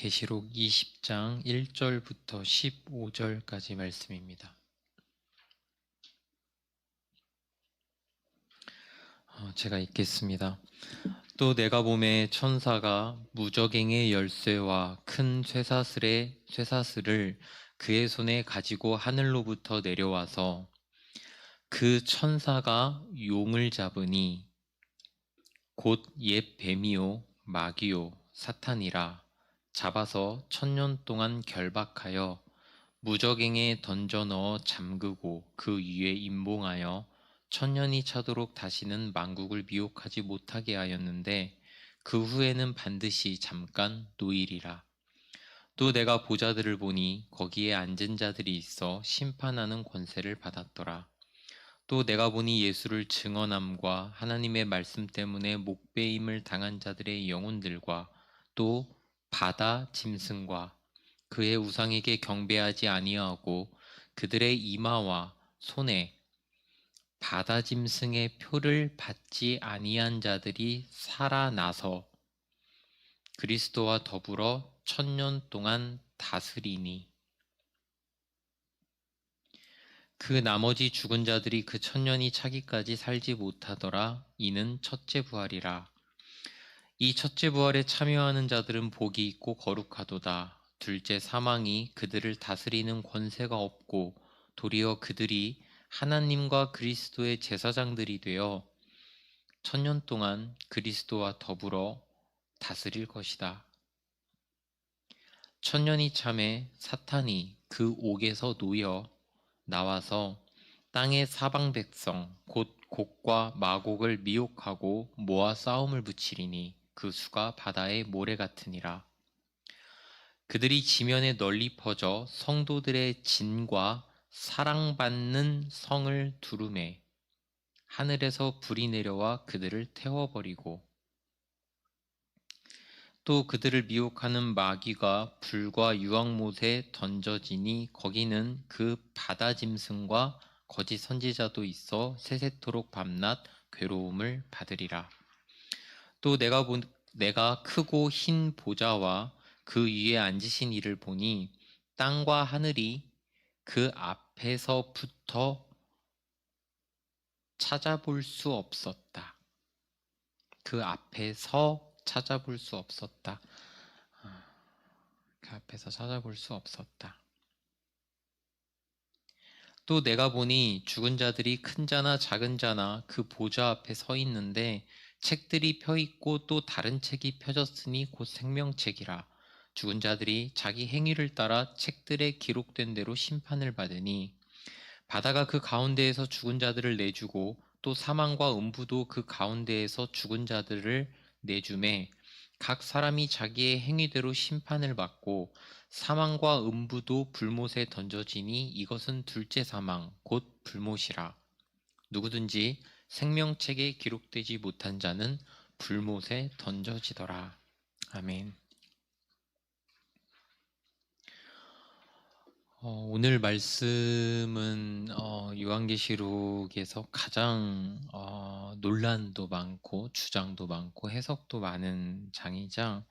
계시록 20장 1절부터 15절까지 말씀입니다. 제가 읽겠습니다. 또 내가 보매 천사가 무저갱의 열쇠와 큰 쇠사슬을 그의 손에 가지고 하늘로부터 내려와서 그 천사가 용을 잡으니 곧 옛 뱀이요 마귀요 사탄이라 잡아서 1000년 동안 결박하여 무저갱에 던져 넣어 잠그고 그 위에 임봉하여 1000년이 차도록 다시는 만국을 미혹하지 못하게 하였는데 그 후에는 반드시 잠깐 노일이라. 또 내가 보좌들을 보니 거기에 앉은 자들이 있어 심판하는 권세를 받았더라. 또 내가 보니 예수를 증언함과 하나님의 말씀 때문에 목배임을 당한 자들의 영혼들과 또 바다 짐승과 그의 우상에게 경배하지 아니하고 그들의 이마와 손에 바다 짐승의 표를 받지 아니한 자들이 살아나서 그리스도와 더불어 1000년 동안 다스리니 그 나머지 죽은 자들이 그 1000년이 차기까지 살지 못하더라. 이는 첫째 부활이라. 이 첫째 부활에 참여하는 자들은 복이 있고 거룩하도다. 둘째 사망이 그들을 다스리는 권세가 없고 도리어 그들이 하나님과 그리스도의 제사장들이 되어 1000년 동안 그리스도와 더불어 다스릴 것이다. 1000년이 참에 사탄이 그 옥에서 놓여 나와서 땅의 사방 백성 곧 곡과 마곡을 미혹하고 모아 싸움을 붙이리니 그 수가 바다의 모래 같으니라. 그들이 지면에 널리 퍼져 성도들의 진과 사랑받는 성을 두루매 하늘에서 불이 내려와 그들을 태워버리고 또 그들을 미혹하는 마귀가 불과 유황못에 던져지니 거기는 그 바다 짐승과 거짓 선지자도 있어 세세토록 밤낮 괴로움을 받으리라. 또 내가 크고 흰 보좌와 그 위에 앉으신 이를 보니 땅과 하늘이 그 앞에서부터 찾아볼 수 없었다. 그 앞에서 찾아볼 수 없었다. 그 앞에서 찾아볼 수 없었다. 또 내가 보니 죽은 자들이 큰 자나 작은 자나 그 보좌 앞에 서 있는데 책들이 펴 있고 또 다른 책이 펴졌으니 곧 생명책이라. 죽은 자들이 자기 행위를 따라 책들에 기록된 대로 심판을 받으니 바다가 그 가운데에서 죽은 자들을 내주고 또 사망과 음부도 그 가운데에서 죽은 자들을 내주매 각 사람이 자기의 행위대로 심판을 받고 사망과 음부도 불못에 던져지니 이것은 둘째 사망 곧 불못이라. 누구든지 생명책에 기록되지 못한 자는 불못에 던져지더라. 아멘. 오늘 말씀은 요한계시록에서 가장 논란도 많고 주장도 많고 해석도 많은 장이자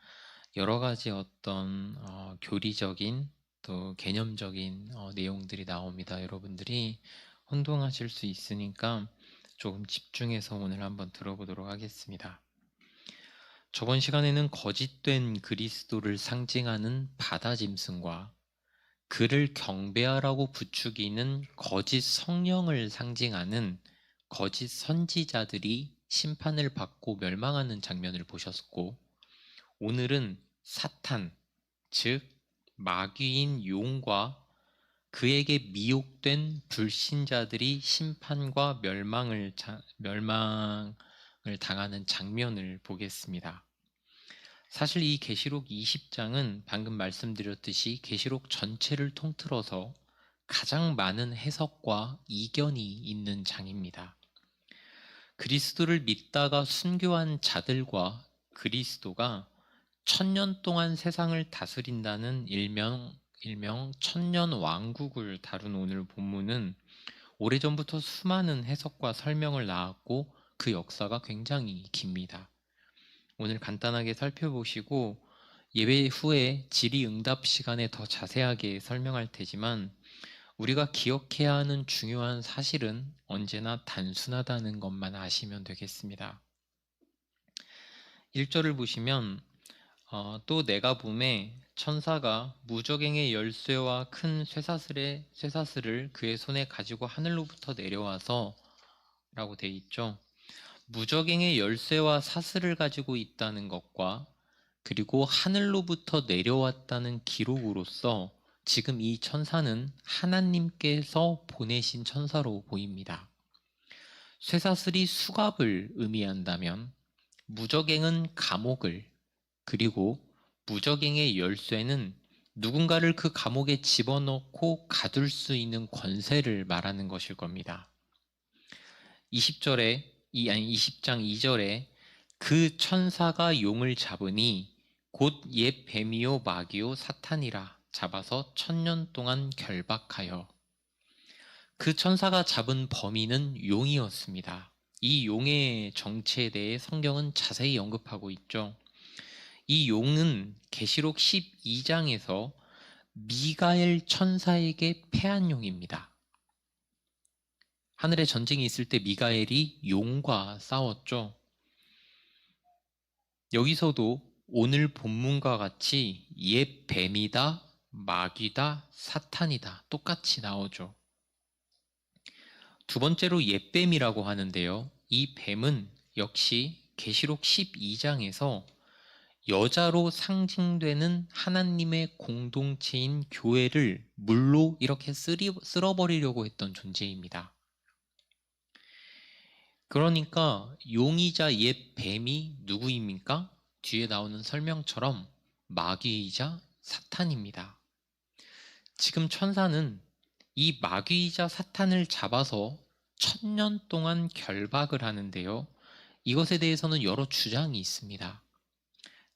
여러 가지 어떤 교리적인 또 개념적인 내용들이 나옵니다. 여러분들이 혼동하실 수 있으니까 조금 집중해서 오늘 한번 들어보도록 하겠습니다. 저번 시간에는 거짓된 그리스도를 상징하는 바다 짐승과 그를 경배하라고 부추기는 거짓 성령을 상징하는 거짓 선지자들이 심판을 받고 멸망하는 장면을 보셨고, 오늘은 사탄, 즉 마귀인 용과 그에게 미혹된 불신자들이 심판과 멸망을 당하는 장면을 보겠습니다. 사실 이 계시록 20장은 방금 말씀드렸듯이 계시록 전체를 통틀어서 가장 많은 해석과 이견이 있는 장입니다. 그리스도를 믿다가 순교한 자들과 그리스도가 1000년 동안 세상을 다스린다는 일명 1000년 왕국을 다룬 오늘 본문은 오래전부터 수많은 해석과 설명을 낳았고 그 역사가 굉장히 깁니다. 오늘 간단하게 살펴보시고 예배 후에 질의응답 시간에 더 자세하게 설명할 테지만 우리가 기억해야 하는 중요한 사실은 언제나 단순하다는 것만 아시면 되겠습니다. 1절을 보시면 또 내가 보매 천사가 무저갱의 열쇠와 큰 쇠사슬을 그의 손에 가지고 하늘로부터 내려와서 라고 돼 있죠. 무저갱의 열쇠와 사슬을 가지고 있다는 것과 그리고 하늘로부터 내려왔다는 기록으로서 지금 이 천사는 하나님께서 보내신 천사로 보입니다. 쇠사슬이 수갑을 의미한다면 무저갱은 감옥을, 그리고 무저갱의 열쇠는 누군가를 그 감옥에 집어넣고 가둘 수 있는 권세를 말하는 것일 겁니다. 20장 2절에 그 천사가 용을 잡으니 곧 옛 뱀이요 마귀요 사탄이라 잡아서 1000년 동안 결박하여. 그 천사가 잡은 범인은 용이었습니다. 이 용의 정체에 대해 성경은 자세히 언급하고 있죠. 이 용은 계시록 12장에서 미가엘 천사에게 패한 용입니다. 하늘에 전쟁이 있을 때 미가엘이 용과 싸웠죠. 여기서도 오늘 본문과 같이 옛 뱀이다, 마귀다, 사탄이다 똑같이 나오죠. 두 번째로 옛 뱀이라고 하는데요. 이 뱀은 역시 계시록 12장에서 여자로 상징되는 하나님의 공동체인 교회를 물로 이렇게 쓸어버리려고 했던 존재입니다. 그러니까 용이자 옛 뱀이 누구입니까? 뒤에 나오는 설명처럼 마귀이자 사탄입니다. 지금 천사는 이 마귀이자 사탄을 잡아서 1000년 동안 결박을 하는데요. 이것에 대해서는 여러 주장이 있습니다.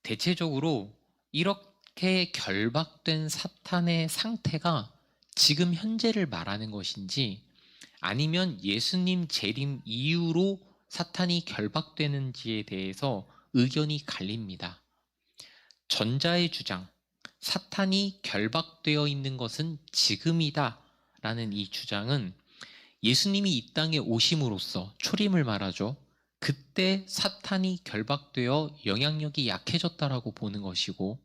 대체적으로 이렇게 결박된 사탄의 상태가 지금 현재를 말하는 것인지 아니면 예수님 재림 이후로 사탄이 결박되는지에 대해서 의견이 갈립니다. 전자의 주장, 사탄이 결박되어 있는 것은 지금이다 라는 이 주장은 예수님이 이 땅에 오심으로써 초림을 말하죠. 그때 사탄이 결박되어 영향력이 약해졌다라고 보는 것이고,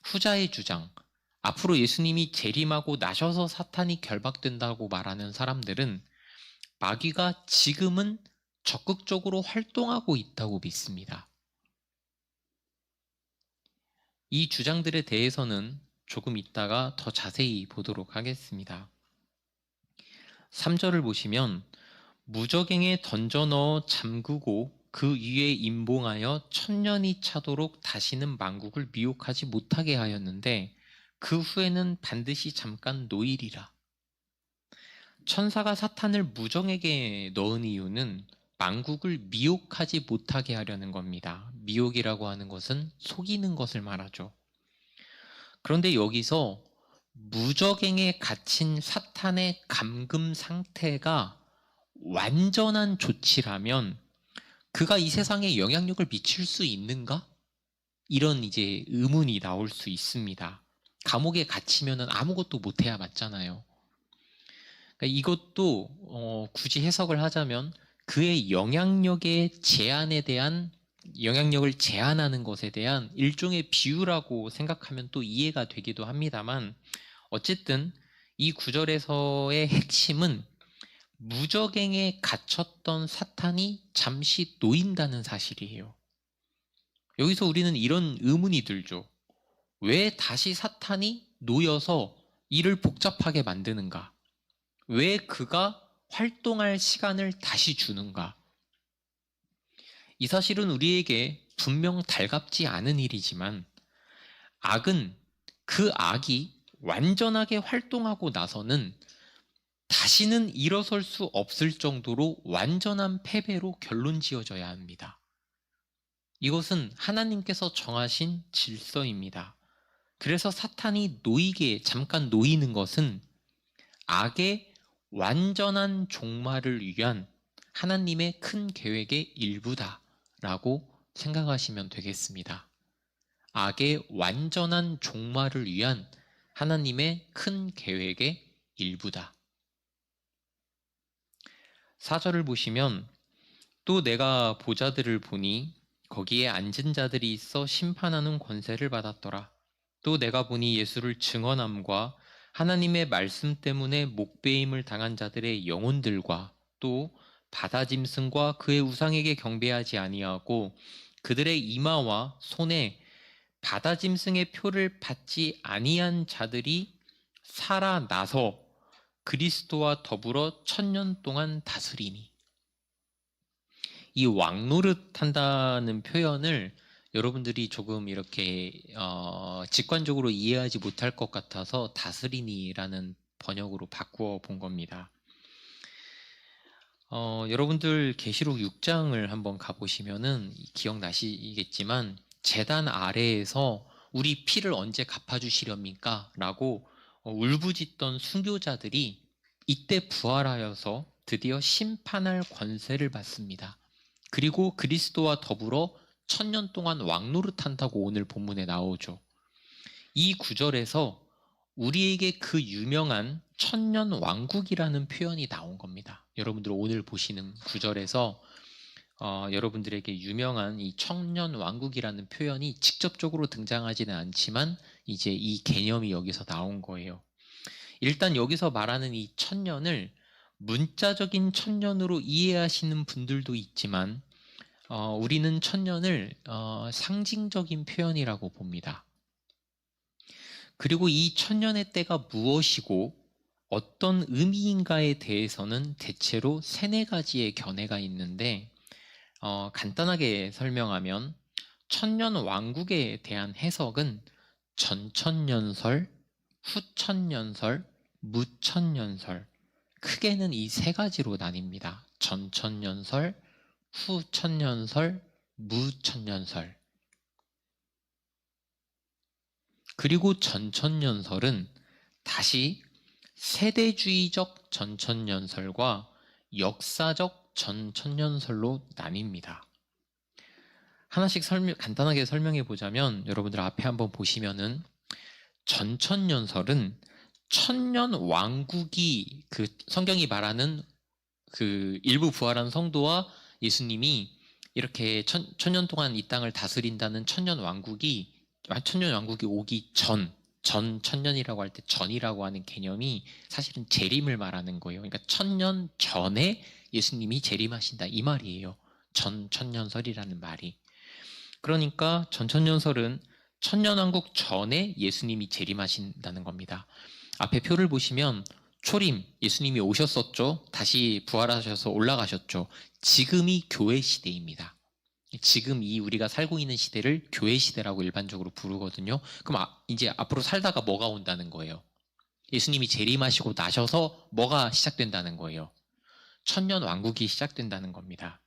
후자의 주장, 앞으로 예수님이 재림하고 나셔서 사탄이 결박된다고 말하는 사람들은 마귀가 지금은 적극적으로 활동하고 있다고 믿습니다. 이 주장들에 대해서는 조금 있다가 더 자세히 보도록 하겠습니다. 3절을 보시면 무저갱에 던져 넣어 잠그고 그 위에 임봉하여 1000년이 차도록 다시는 만국을 미혹하지 못하게 하였는데 그 후에는 반드시 잠깐 노이리라. 천사가 사탄을 무정에게 넣은 이유는 만국을 미혹하지 못하게 하려는 겁니다. 미혹이라고 하는 것은 속이는 것을 말하죠. 그런데 여기서 무저갱에 갇힌 사탄의 감금 상태가 완전한 조치라면 그가 이 세상에 영향력을 미칠 수 있는가? 이런 이제 의문이 나올 수 있습니다. 감옥에 갇히면 아무것도 못해야 맞잖아요. 그러니까 이것도 굳이 해석을 하자면 그의 영향력의 제한에 대한 영향력을 제한하는 것에 대한 일종의 비유라고 생각하면 또 이해가 되기도 합니다만 어쨌든 이 구절에서의 핵심은 무저갱에 갇혔던 사탄이 잠시 놓인다는 사실이에요. 여기서 우리는 이런 의문이 들죠. 왜 다시 사탄이 놓여서 일을 복잡하게 만드는가? 왜 그가 활동할 시간을 다시 주는가? 이 사실은 우리에게 분명 달갑지 않은 일이지만 악은 그 악이 완전하게 활동하고 나서는 다시는 일어설 수 없을 정도로 완전한 패배로 결론 지어져야 합니다. 이것은 하나님께서 정하신 질서입니다. 그래서 사탄이 잠깐 놓이는 것은 악의 완전한 종말을 위한 하나님의 큰 계획의 일부다라고 생각하시면 되겠습니다. 악의 완전한 종말을 위한 하나님의 큰 계획의 일부다. 4절을 보시면 또 내가 보자들을 보니 거기에 앉은 자들이 있어 심판하는 권세를 받았더라. 또 내가 보니 예수를 증언함과 하나님의 말씀 때문에 목베임을 당한 자들의 영혼들과 또 바다짐승과 그의 우상에게 경배하지 아니하고 그들의 이마와 손에 바다짐승의 표를 받지 아니한 자들이 살아나서 그리스도와 더불어 1000년 동안 다스리니. 이 왕노릇한다는 표현을 여러분들이 조금 이렇게 직관적으로 이해하지 못할 것 같아서 다스리니라는 번역으로 바꾸어 본 겁니다. 여러분들 계시록 6장을 한번 가보시면은 기억나시겠지만 제단 아래에서 우리 피를 언제 갚아주시렵니까? 라고 울부짖던 순교자들이 이때 부활하여서 드디어 심판할 권세를 받습니다. 그리고 그리스도와 더불어 1000년 동안 왕노릇한다고 오늘 본문에 나오죠. 이 구절에서 우리에게 그 유명한 천년 왕국이라는 표현이 나온 겁니다. 여러분들 오늘 보시는 구절에서 여러분들에게 유명한 이 천년 왕국이라는 표현이 직접적으로 등장하지는 않지만 이제 이 개념이 여기서 나온 거예요. 일단 여기서 말하는 이 천년을 문자적인 천년으로 이해하시는 분들도 있지만 우리는 천년을 상징적인 표현이라고 봅니다. 그리고 이 천년의 때가 무엇이고 어떤 의미인가에 대해서는 대체로 3-4가지의 견해가 있는데 간단하게 설명하면 천년 왕국에 대한 해석은 전천년설, 후천년설, 무천년설, 크게는 이 3가지로 나뉩니다. 전천년설, 후천년설, 무천년설. 그리고 전천년설은 다시 세대주의적 전천년설과 역사적 전천년설로 나뉩니다. 하나씩 간단하게 설명해 보자면 여러분들 앞에 한번 보시면은 전천년설은 천년 왕국이 그 성경이 말하는 그 일부 부활한 성도와 예수님이 이렇게 천년 동안 이 땅을 다스린다는 천년 왕국이 오기 전 천년이라고 할 때 전이라고 하는 개념이 사실은 재림을 말하는 거예요. 그러니까 1000년 전에 예수님이 재림하신다 이 말이에요. 천년설이라는 말이. 그러니까 전천년설은 천년왕국 전에 예수님이 재림하신다는 겁니다. 앞에 표를 보시면 초림, 예수님이 오셨었죠. 다시 부활하셔서 올라가셨죠. 지금이 교회 시대입니다. 지금 이 우리가 살고 있는 시대를 교회 시대라고 일반적으로 부르거든요. 그럼 이제 앞으로 살다가 뭐가 온다는 거예요? 예수님이 재림하시고 나셔서 뭐가 시작된다는 거예요? 천년 왕국이 시작된다는 겁니다.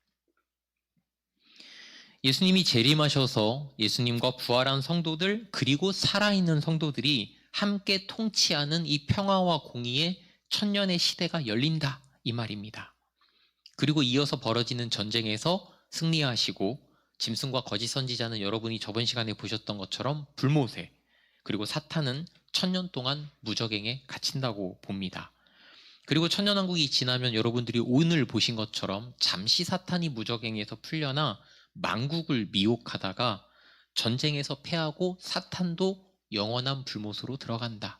예수님이 재림하셔서 예수님과 부활한 성도들 그리고 살아있는 성도들이 함께 통치하는 이 평화와 공의의 천년의 시대가 열린다 이 말입니다. 그리고 이어서 벌어지는 전쟁에서 승리하시고 짐승과 거짓 선지자는 여러분이 저번 시간에 보셨던 것처럼 불모세, 그리고 사탄은 1000년 동안 무적행에 갇힌다고 봅니다. 그리고 천년왕국이 지나면 여러분들이 오늘 보신 것처럼 잠시 사탄이 무적행에서 풀려나 만국을 미혹하다가 전쟁에서 패하고 사탄도 영원한 불못으로 들어간다.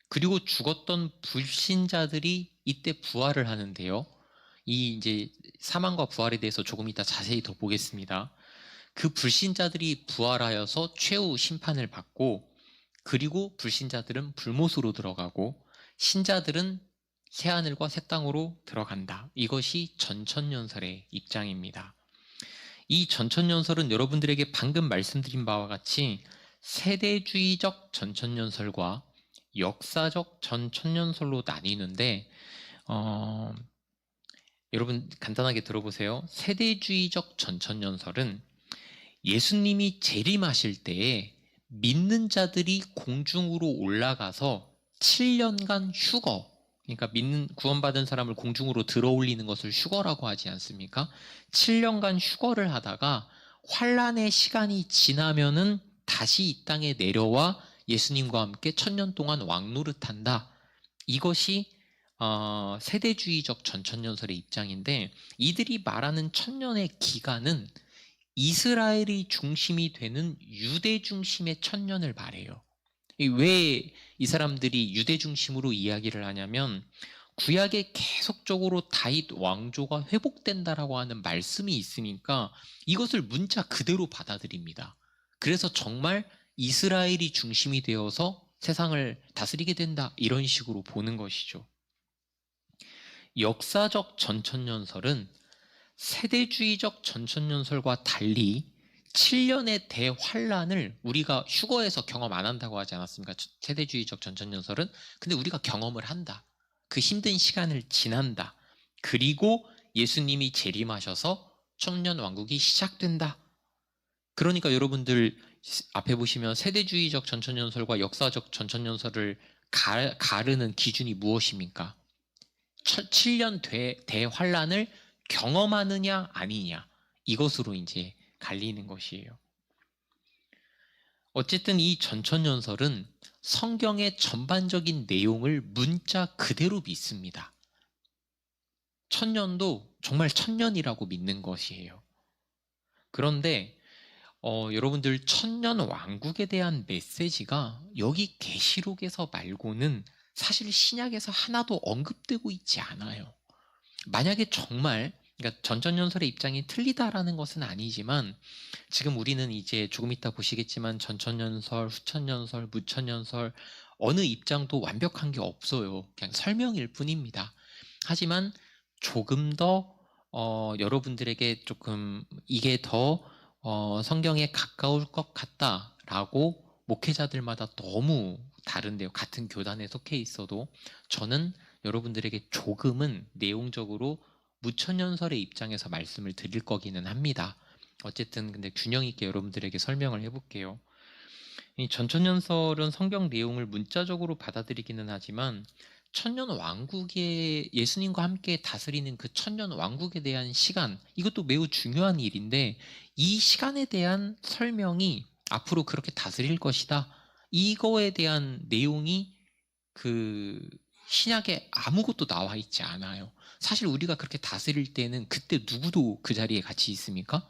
그리고 죽었던 불신자들이 이때 부활을 하는데요. 이 이제 사망과 부활에 대해서 조금 이따 자세히 더 보겠습니다. 그 불신자들이 부활하여서 최후 심판을 받고 그리고 불신자들은 불못으로 들어가고 신자들은 새하늘과 새 땅으로 들어간다. 이것이 전천년설의 입장입니다. 이 전천년설은 여러분들에게 방금 말씀드린 바와 같이 세대주의적 전천년설과 역사적 전천년설로 나뉘는데 여러분 간단하게 들어보세요. 세대주의적 전천년설은 예수님이 재림하실 때에 믿는 자들이 공중으로 올라가서 7년간 휴거, 그러니까 구원받은 사람을 공중으로 들어 올리는 것을 휴거라고 하지 않습니까? 7년간 휴거를 하다가 환란의 시간이 지나면은 다시 이 땅에 내려와 예수님과 함께 1000년 동안 왕노릇한다. 이것이 세대주의적 전천년설의 입장인데, 이들이 말하는 1000년의 기간은 이스라엘이 중심이 되는 유대 중심의 1000년을 말해요. 왜 이 사람들이 유대 중심으로 이야기를 하냐면, 구약에 계속적으로 다윗 왕조가 회복된다라고 하는 말씀이 있으니까 이것을 문자 그대로 받아들입니다. 그래서 정말 이스라엘이 중심이 되어서 세상을 다스리게 된다, 이런 식으로 보는 것이죠. 역사적 전천년설은 세대주의적 전천년설과 달리 7년의 대환란을 우리가 휴거에서 경험 안 한다고 하지 않았습니까? 세대주의적 전천년설은. 근데 우리가 경험을 한다. 그 힘든 시간을 지난다. 그리고 예수님이 재림하셔서 천년왕국이 시작된다. 그러니까 여러분들 앞에 보시면 세대주의적 전천년설과 역사적 전천년설을 가르는 기준이 무엇입니까? 7년 대환란을 경험하느냐 아니냐, 이것으로 이제 갈리는 것이에요. 어쨌든 이 전천년설은 성경의 전반적인 내용을 문자 그대로 믿습니다. 1000년도 정말 1000년이라고 믿는 것이에요. 그런데 여러분들 1000년 왕국에 대한 메시지가 여기 계시록에서 말고는 사실 신약에서 하나도 언급되고 있지 않아요. 만약에 정말, 그러니까 전천년설의 입장이 틀리다라는 것은 아니지만, 지금 우리는 이제 조금 이따 보시겠지만 전천년설, 후천년설, 무천년설 어느 입장도 완벽한 게 없어요. 그냥 설명일 뿐입니다. 하지만 조금 더 여러분들에게 조금 이게 더 성경에 가까울 것 같다라고 목회자들마다 너무 다른데요. 같은 교단에 속해 있어도 저는 여러분들에게 조금은 내용적으로 무천년설의 입장에서 말씀을 드릴 거기는 합니다. 어쨌든 근데 균형 있게 여러분들에게 설명을 해볼게요. 이 전천년설은 성경 내용을 문자적으로 받아들이기는 하지만 천년 왕국에 예수님과 함께 다스리는 그 천년 왕국에 대한 시간, 이것도 매우 중요한 일인데, 이 시간에 대한 설명이 앞으로 그렇게 다스릴 것이다, 이거에 대한 내용이 그 신약에 아무것도 나와 있지 않아요. 사실 우리가 그렇게 다스릴 때는 그때 누구도 그 자리에 같이 있습니까?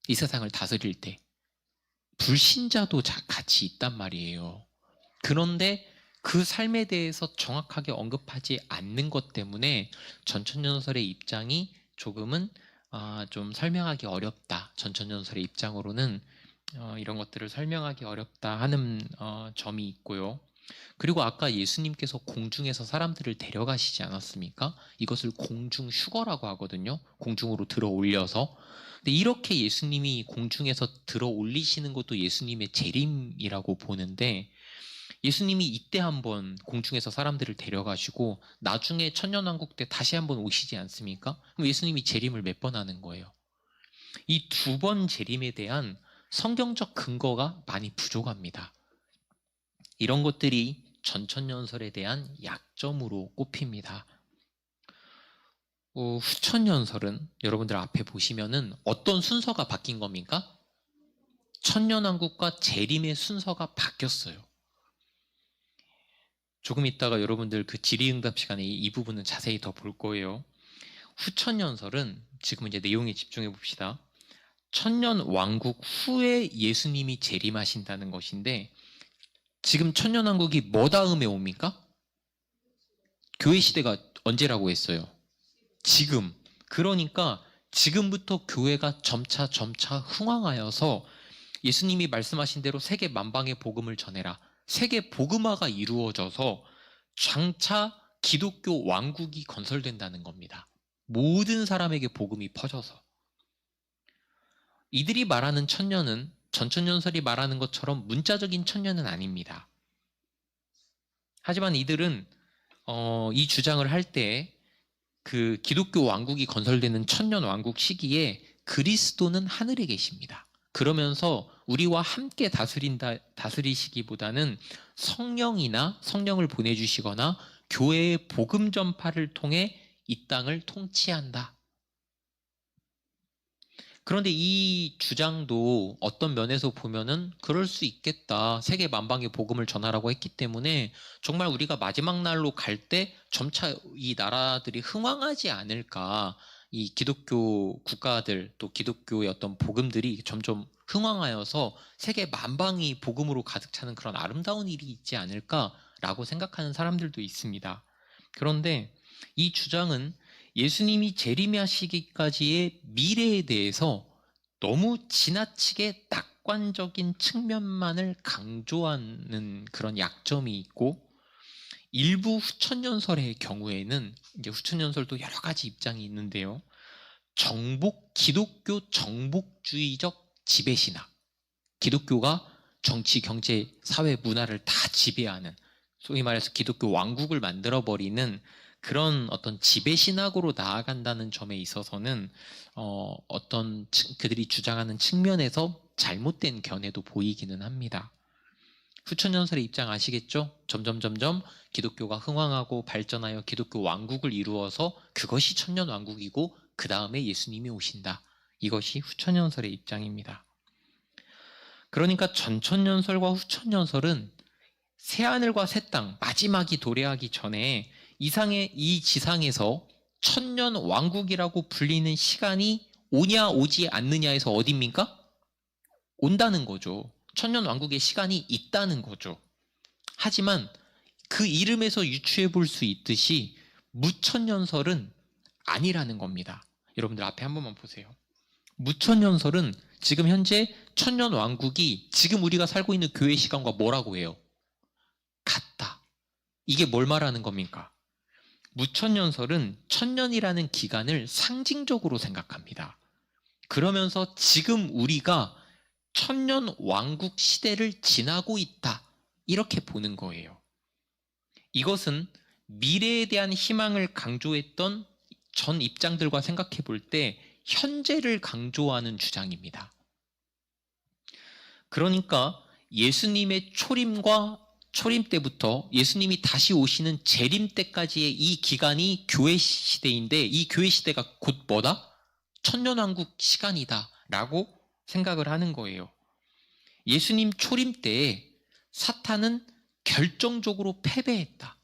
이 세상을 다스릴 때 불신자도 같이 있단 말이에요. 그런데 그 삶에 대해서 정확하게 언급하지 않는 것 때문에 전천년설의 입장이 조금은 좀 설명하기 어렵다. 전천년설의 입장으로는 이런 것들을 설명하기 어렵다 하는 점이 있고요. 그리고 아까 예수님께서 공중에서 사람들을 데려가시지 않았습니까? 이것을 공중 휴거라고 하거든요. 공중으로 들어 올려서. 근데 이렇게 예수님이 공중에서 들어 올리시는 것도 예수님의 재림이라고 보는데, 예수님이 이때 한번 공중에서 사람들을 데려가시고 나중에 천년왕국 때 다시 한번 오시지 않습니까? 그럼 예수님이 재림을 몇 번 하는 거예요? 이 2번 재림에 대한 성경적 근거가 많이 부족합니다. 이런 것들이 전천년설에 대한 약점으로 꼽힙니다. 후천년설은 여러분들 앞에 보시면은 어떤 순서가 바뀐 겁니까? 천년왕국과 재림의 순서가 바뀌었어요. 조금 있다가 여러분들 그 질의응답 시간에 이 부분은 자세히 더 볼 거예요. 후천년설은 지금 이제 내용에 집중해 봅시다. 천년왕국 후에 예수님이 재림하신다는 것인데, 지금 천년왕국이 뭐 다음에 옵니까? 교회 시대가 언제라고 했어요? 지금. 그러니까 지금부터 교회가 점차 흥황하여서 예수님이 말씀하신 대로 세계 만방의 복음을 전해라, 세계 복음화가 이루어져서 장차 기독교 왕국이 건설된다는 겁니다. 모든 사람에게 복음이 퍼져서. 이들이 말하는 천년은 전천년설이 말하는 것처럼 문자적인 천년은 아닙니다. 하지만 이들은 이 주장을 할 때 그 기독교 왕국이 건설되는 천년 왕국 시기에 그리스도는 하늘에 계십니다. 그러면서 우리와 함께 다스리시기보다는 성령이나 성령을 보내주시거나 교회의 복음 전파를 통해 이 땅을 통치한다. 그런데 이 주장도 어떤 면에서 보면은 그럴 수 있겠다. 세계 만방에 복음을 전하라고 했기 때문에 정말 우리가 마지막 날로 갈 때 점차 이 나라들이 흥왕하지 않을까. 이 기독교 국가들 또 기독교의 어떤 복음들이 점점 흥왕하여서 세계 만방이 복음으로 가득 차는 그런 아름다운 일이 있지 않을까라고 생각하는 사람들도 있습니다. 그런데 이 주장은 예수님이 재림하시기까지의 미래에 대해서 너무 지나치게 낙관적인 측면만을 강조하는 그런 약점이 있고, 일부 후천연설의 경우에는 이제 후천연설도 여러 가지 입장이 있는데요. 기독교 정복주의적 지배신학, 기독교가 정치, 경제, 사회, 문화를 다 지배하는, 소위 말해서 기독교 왕국을 만들어버리는 그런 어떤 지배신학으로 나아간다는 점에 있어서는 어떤 그들이 주장하는 측면에서 잘못된 견해도 보이기는 합니다. 후천연설의 입장 아시겠죠? 점점 기독교가 흥왕하고 발전하여 기독교 왕국을 이루어서 그것이 천년왕국이고 그 다음에 예수님이 오신다. 이것이 후천연설의 입장입니다. 그러니까 전천연설과 후천연설은 새하늘과 새 땅, 마지막이 도래하기 전에 이 지상에서 천년 왕국이라고 불리는 시간이 오냐 오지 않느냐에서 어딥니까? 온다는 거죠. 천년 왕국의 시간이 있다는 거죠. 하지만 그 이름에서 유추해 볼 수 있듯이 무천년설은 아니라는 겁니다. 여러분들 앞에 한 번만 보세요. 무천년설은 지금 현재 천년 왕국이 지금 우리가 살고 있는 교회 시간과 뭐라고 해요? 같다. 이게 뭘 말하는 겁니까? 무천년설은 천년이라는 기간을 상징적으로 생각합니다. 그러면서 지금 우리가 천년 왕국 시대를 지나고 있다. 이렇게 보는 거예요. 이것은 미래에 대한 희망을 강조했던 전 입장들과 생각해 볼 때 현재를 강조하는 주장입니다. 그러니까 예수님의 초림 때부터 예수님이 다시 오시는 재림 때까지의 이 기간이 교회 시대인데, 이 교회 시대가 곧 뭐다? 천년왕국 시간이다 라고 생각을 하는 거예요. 예수님 초림 때에 사탄은 결정적으로 패배했다.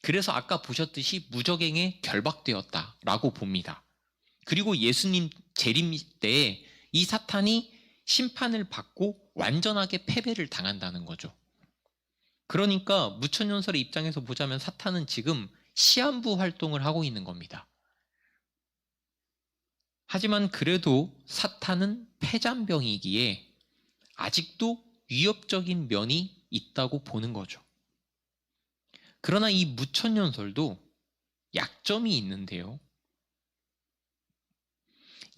그래서 아까 보셨듯이 무적행에 결박되었다 라고 봅니다. 그리고 예수님 재림 때에 이 사탄이 심판을 받고 완전하게 패배를 당한다는 거죠. 그러니까 무천년설의 입장에서 보자면 사탄은 지금 시한부 활동을 하고 있는 겁니다. 하지만 그래도 사탄은 패잔병이기에 아직도 위협적인 면이 있다고 보는 거죠. 그러나 이 무천년설도 약점이 있는데요.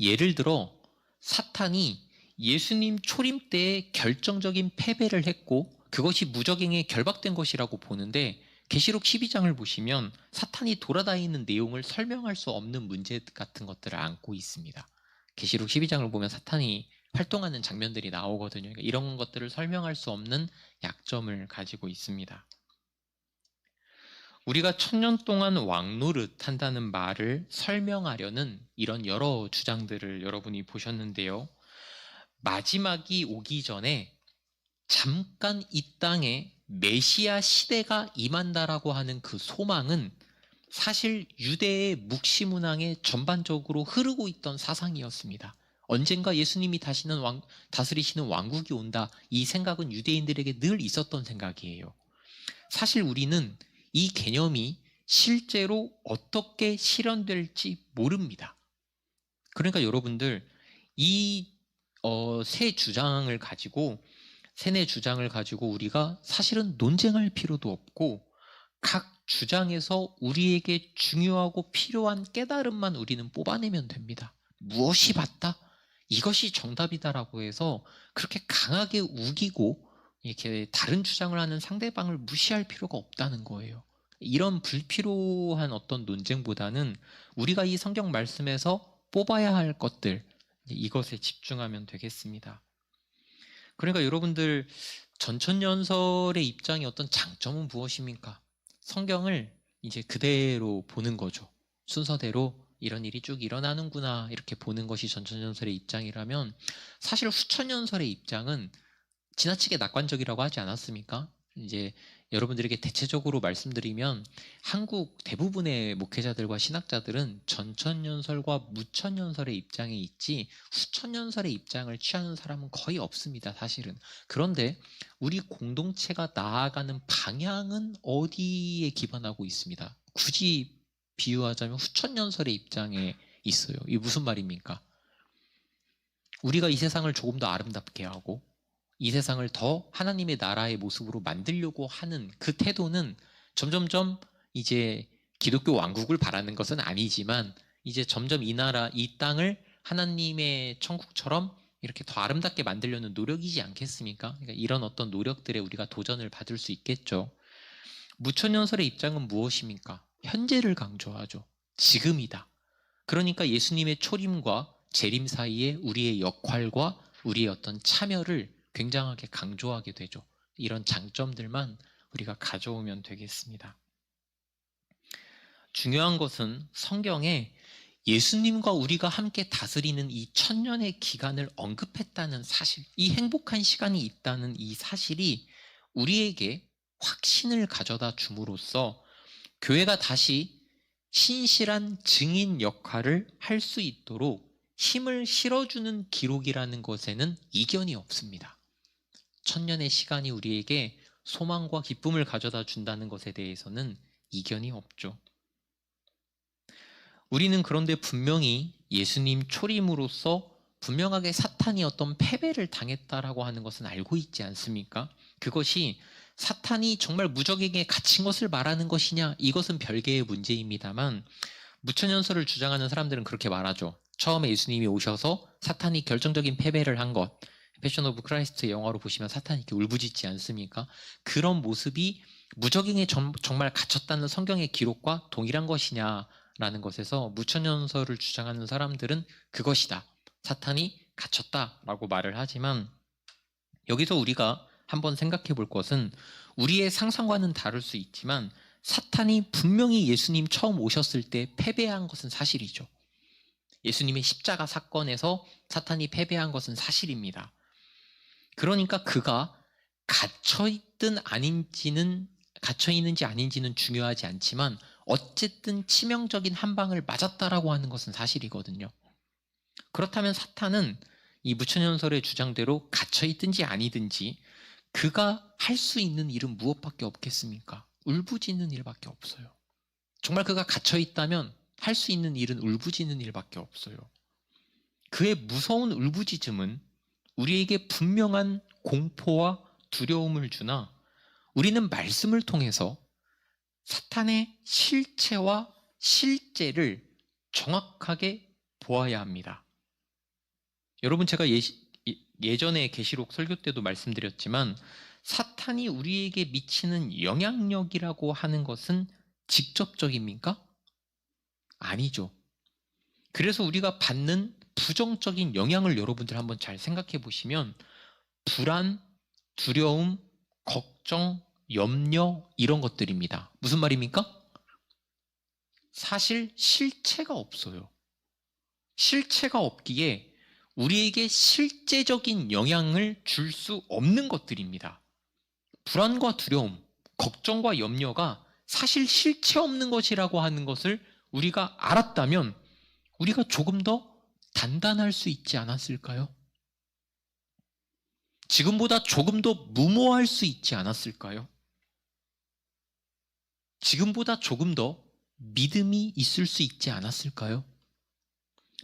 예를 들어 사탄이 예수님 초림 때에 결정적인 패배를 했고 그것이 무적행에 결박된 것이라고 보는데, 계시록 12장을 보시면 사탄이 돌아다니는 내용을 설명할 수 없는 문제 같은 것들을 안고 있습니다. 계시록 12장을 보면 사탄이 활동하는 장면들이 나오거든요. 그러니까 이런 것들을 설명할 수 없는 약점을 가지고 있습니다. 우리가 천년 동안 왕노릇 한다는 말을 설명하려는 이런 여러 주장들을 여러분이 보셨는데요. 마지막이 오기 전에 잠깐 이 땅에 메시아 시대가 임한다라고 하는 그 소망은 사실 유대의 묵시문항에 전반적으로 흐르고 있던 사상이었습니다. 언젠가 예수님이 다스리시는 왕국이 온다. 이 생각은 유대인들에게 늘 있었던 생각이에요. 사실 우리는 이 개념이 실제로 어떻게 실현될지 모릅니다. 그러니까 여러분들 이 세네 주장을 가지고 우리가 사실은 논쟁할 필요도 없고 각 주장에서 우리에게 중요하고 필요한 깨달음만 우리는 뽑아내면 됩니다. 무엇이 맞다? 이것이 정답이다라고 해서 그렇게 강하게 우기고 이렇게 다른 주장을 하는 상대방을 무시할 필요가 없다는 거예요. 이런 불필요한 어떤 논쟁보다는 우리가 이 성경 말씀에서 뽑아야 할 것들, 이것에 집중하면 되겠습니다. 그러니까 여러분들 전천연설의 입장의 어떤 장점은 무엇입니까? 성경을 이제 그대로 보는 거죠. 순서대로 이런 일이 쭉 일어나는구나 이렇게 보는 것이 전천년설의 입장이라면, 사실 후천년설의 입장은 지나치게 낙관적이라고 하지 않았습니까? 이제 여러분들에게 대체적으로 말씀드리면, 한국 대부분의 목회자들과 신학자들은 전천년설과 무천년설의 입장에 있지 후천년설의 입장을 취하는 사람은 거의 없습니다, 사실은. 그런데 우리 공동체가 나아가는 방향은 어디에 기반하고 있습니다? 굳이 비유하자면 후천년설의 입장에 있어요. 이게 무슨 말입니까? 우리가 이 세상을 조금 더 아름답게 하고 이 세상을 더 하나님의 나라의 모습으로 만들려고 하는 그 태도는 점점점 이제 기독교 왕국을 바라는 것은 아니지만 이제 점점 이 나라, 이 땅을 하나님의 천국처럼 이렇게 더 아름답게 만들려는 노력이지 않겠습니까? 그러니까 이런 어떤 노력들에 우리가 도전을 받을 수 있겠죠. 무천년설의 입장은 무엇입니까? 현재를 강조하죠. 지금이다. 그러니까 예수님의 초림과 재림 사이에 우리의 역할과 우리의 어떤 참여를 굉장하게 강조하게 되죠. 이런 장점들만 우리가 가져오면 되겠습니다. 중요한 것은 성경에 예수님과 우리가 함께 다스리는 이 천년의 기간을 언급했다는 사실, 이 행복한 시간이 있다는 이 사실이 우리에게 확신을 가져다 줌으로써 교회가 다시 신실한 증인 역할을 할 수 있도록 힘을 실어주는 기록이라는 것에는 이견이 없습니다. 천년의 시간이 우리에게 소망과 기쁨을 가져다 준다는 것에 대해서는 이견이 없죠. 우리는 그런데 분명히 예수님 초림으로써 분명하게 사탄이 어떤 패배를 당했다라고 하는 것은 알고 있지 않습니까? 그것이 사탄이 정말 무적에게 갇힌 것을 말하는 것이냐, 이것은 별개의 문제입니다만, 무천년설을 주장하는 사람들은 그렇게 말하죠. 처음에 예수님이 오셔서 사탄이 결정적인 패배를 한 것, 패션 오브 크라이스트 영화로 보시면 사탄이 이렇게 울부짖지 않습니까? 그런 모습이 무적행에 정말 갇혔다는 성경의 기록과 동일한 것이냐라는 것에서 무천년설을 주장하는 사람들은 그것이다, 사탄이 갇혔다라고 말을 하지만, 여기서 우리가 한번 생각해 볼 것은 우리의 상상과는 다를 수 있지만 사탄이 분명히 예수님 처음 오셨을 때 패배한 것은 사실이죠. 예수님의 십자가 사건에서 사탄이 패배한 것은 사실입니다. 그러니까 그가 갇혀있든 아닌지는, 갇혀있는지 아닌지는 중요하지 않지만 어쨌든 치명적인 한 방을 맞았다라고 하는 것은 사실이거든요. 그렇다면 사탄은 이 무천년설의 주장대로 갇혀있든지 아니든지 그가 할 수 있는 일은 무엇밖에 없겠습니까? 울부짖는 일밖에 없어요. 정말 그가 갇혀있다면 할 수 있는 일은 울부짖는 일밖에 없어요. 그의 무서운 울부짖음은 우리에게 분명한 공포와 두려움을 주나, 우리는 말씀을 통해서 사탄의 실체와 실제를 정확하게 보아야 합니다. 여러분, 제가 예전에 계시록 설교 때도 말씀드렸지만 사탄이 우리에게 미치는 영향력이라고 하는 것은 직접적입니까? 아니죠. 그래서 우리가 받는 부정적인 영향을 여러분들 한번 잘 생각해 보시면 불안, 두려움, 걱정, 염려, 이런 것들입니다. 무슨 말입니까? 사실 실체가 없어요. 실체가 없기에 우리에게 실제적인 영향을 줄 수 없는 것들입니다. 불안과 두려움, 걱정과 염려가 사실 실체 없는 것이라고 하는 것을 우리가 알았다면 우리가 조금 더 단단할 수 있지 않았을까요? 지금보다 조금 더 무모할 수 있지 않았을까요? 지금보다 조금 더 믿음이 있을 수 있지 않았을까요?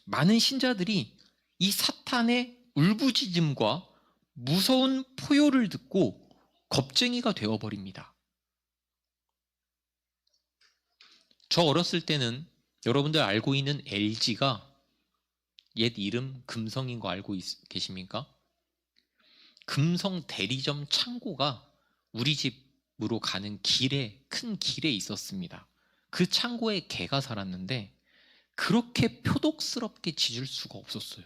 많은 신자들이 이 사탄의 울부짖음과 무서운 포효를 듣고 겁쟁이가 되어버립니다. 저 어렸을 때는 여러분들 알고 있는 LG가 옛 이름 금성인 거 알고 계십니까? 금성 대리점 창고가 우리 집으로 가는 길에, 큰 길에 있었습니다. 그 창고에 개가 살았는데 그렇게 표독스럽게 짖을 수가 없었어요.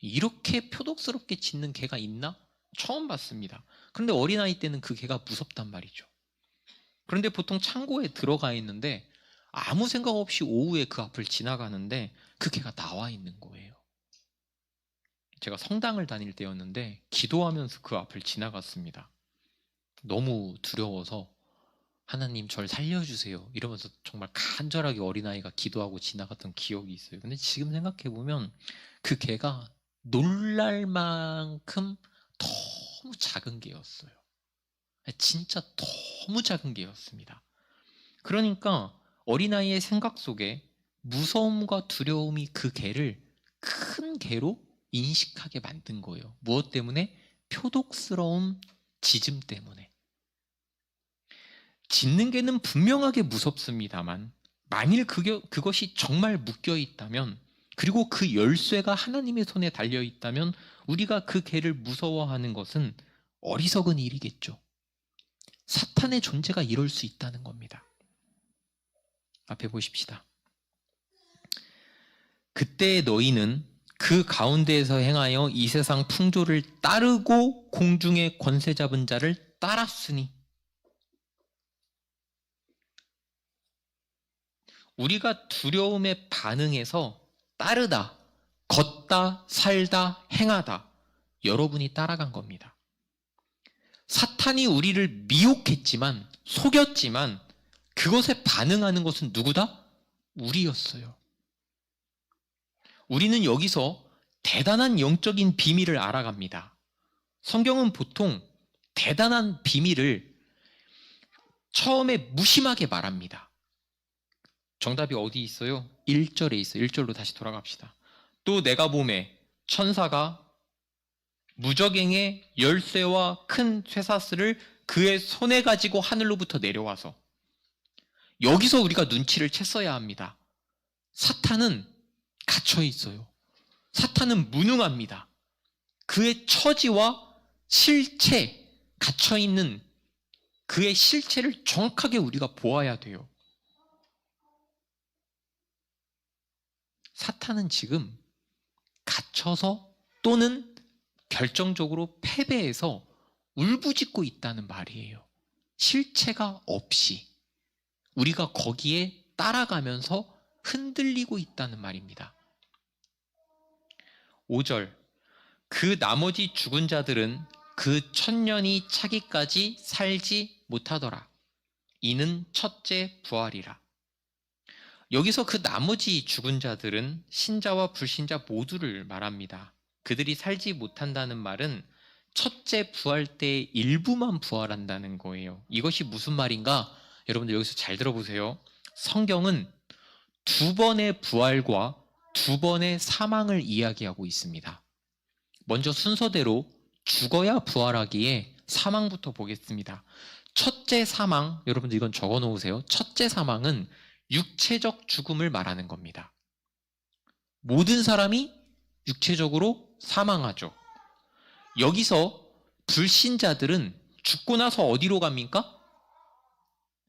이렇게 표독스럽게 짖는 개가 있나? 처음 봤습니다. 그런데 어린아이 때는 그 개가 무섭단 말이죠. 그런데 보통 창고에 들어가 있는데 아무 생각 없이 오후에 그 앞을 지나가는데 그 개가 나와 있는 거예요. 제가 성당을 다닐 때였는데 기도하면서 그 앞을 지나갔습니다. 너무 두려워서 하나님 절 살려주세요 이러면서 정말 간절하게 어린아이가 기도하고 지나갔던 기억이 있어요. 근데 지금 생각해보면 그 개가 놀랄 만큼 너무 작은 개였어요. 진짜 너무 작은 개였습니다. 그러니까 어린아이의 생각 속에 무서움과 두려움이 그 개를 큰 개로 인식하게 만든 거예요. 무엇 때문에? 표독스러운 짖음 때문에. 짖는 개는 분명하게 무섭습니다만 만일 그것이 정말 묶여 있다면, 그리고 그 열쇠가 하나님의 손에 달려 있다면 우리가 그 개를 무서워하는 것은 어리석은 일이겠죠. 사탄의 존재가 이럴 수 있다는 겁니다. 앞에 보십시다. 그때 너희는 그 가운데에서 행하여 이 세상 풍조를 따르고 공중의 권세 잡은 자를 따랐으니. 우리가 두려움에 반응해서 따르다, 걷다, 살다, 행하다, 여러분이 따라간 겁니다. 사탄이 우리를 미혹했지만, 속였지만 그것에 반응하는 것은 누구다? 우리였어요. 우리는 여기서 대단한 영적인 비밀을 알아갑니다. 성경은 보통 대단한 비밀을 처음에 무심하게 말합니다. 정답이 어디 있어요? 1절에 있어요. 1절로 다시 돌아갑시다. 또 내가 보매 천사가 무저갱의 열쇠와 큰 쇠사슬을 그의 손에 가지고 하늘로부터 내려와서. 여기서 우리가 눈치를 챘어야 합니다. 사탄은 갇혀 있어요. 사탄은 무능합니다. 그의 처지와 실체, 갇혀 있는 그의 실체를 정확하게 우리가 보아야 돼요. 사탄은 지금 갇혀서 또는 결정적으로 패배해서 울부짖고 있다는 말이에요. 실체가 없이 우리가 거기에 따라가면서 흔들리고 있다는 말입니다. 5절, 그 나머지 죽은 자들은 그 1000년이 차기까지 살지 못하더라. 이는 첫째 부활이라. 여기서 그 나머지 죽은 자들은 신자와 불신자 모두를 말합니다. 그들이 살지 못한다는 말은 첫째 부활 때 일부만 부활한다는 거예요. 이것이 무슨 말인가? 여러분들 여기서 잘 들어보세요. 성경은 2번의 부활과 2번의 사망을 이야기하고 있습니다. 먼저 순서대로 죽어야 부활하기에 사망부터 보겠습니다. 첫째 사망, 여러분들 이건 적어 놓으세요. 첫째 사망은 육체적 죽음을 말하는 겁니다. 모든 사람이 육체적으로 사망하죠. 여기서 불신자들은 죽고 나서 어디로 갑니까?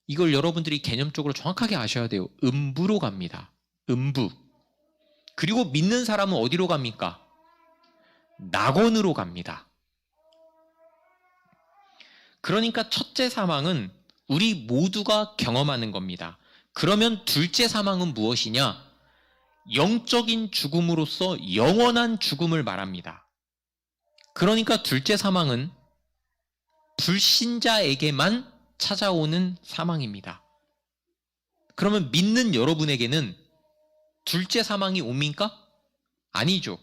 이걸 여러분들이 개념적으로 정확하게 아셔야 돼요. 음부로 갑니다. 음부. 그리고 믿는 사람은 어디로 갑니까? 낙원으로 갑니다. 그러니까 첫째 사망은 우리 모두가 경험하는 겁니다. 그러면 둘째 사망은 무엇이냐? 영적인 죽음으로서 영원한 죽음을 말합니다. 그러니까 둘째 사망은 불신자에게만 찾아오는 사망입니다. 그러면 믿는 여러분에게는 둘째 사망이 옵니까? 아니죠.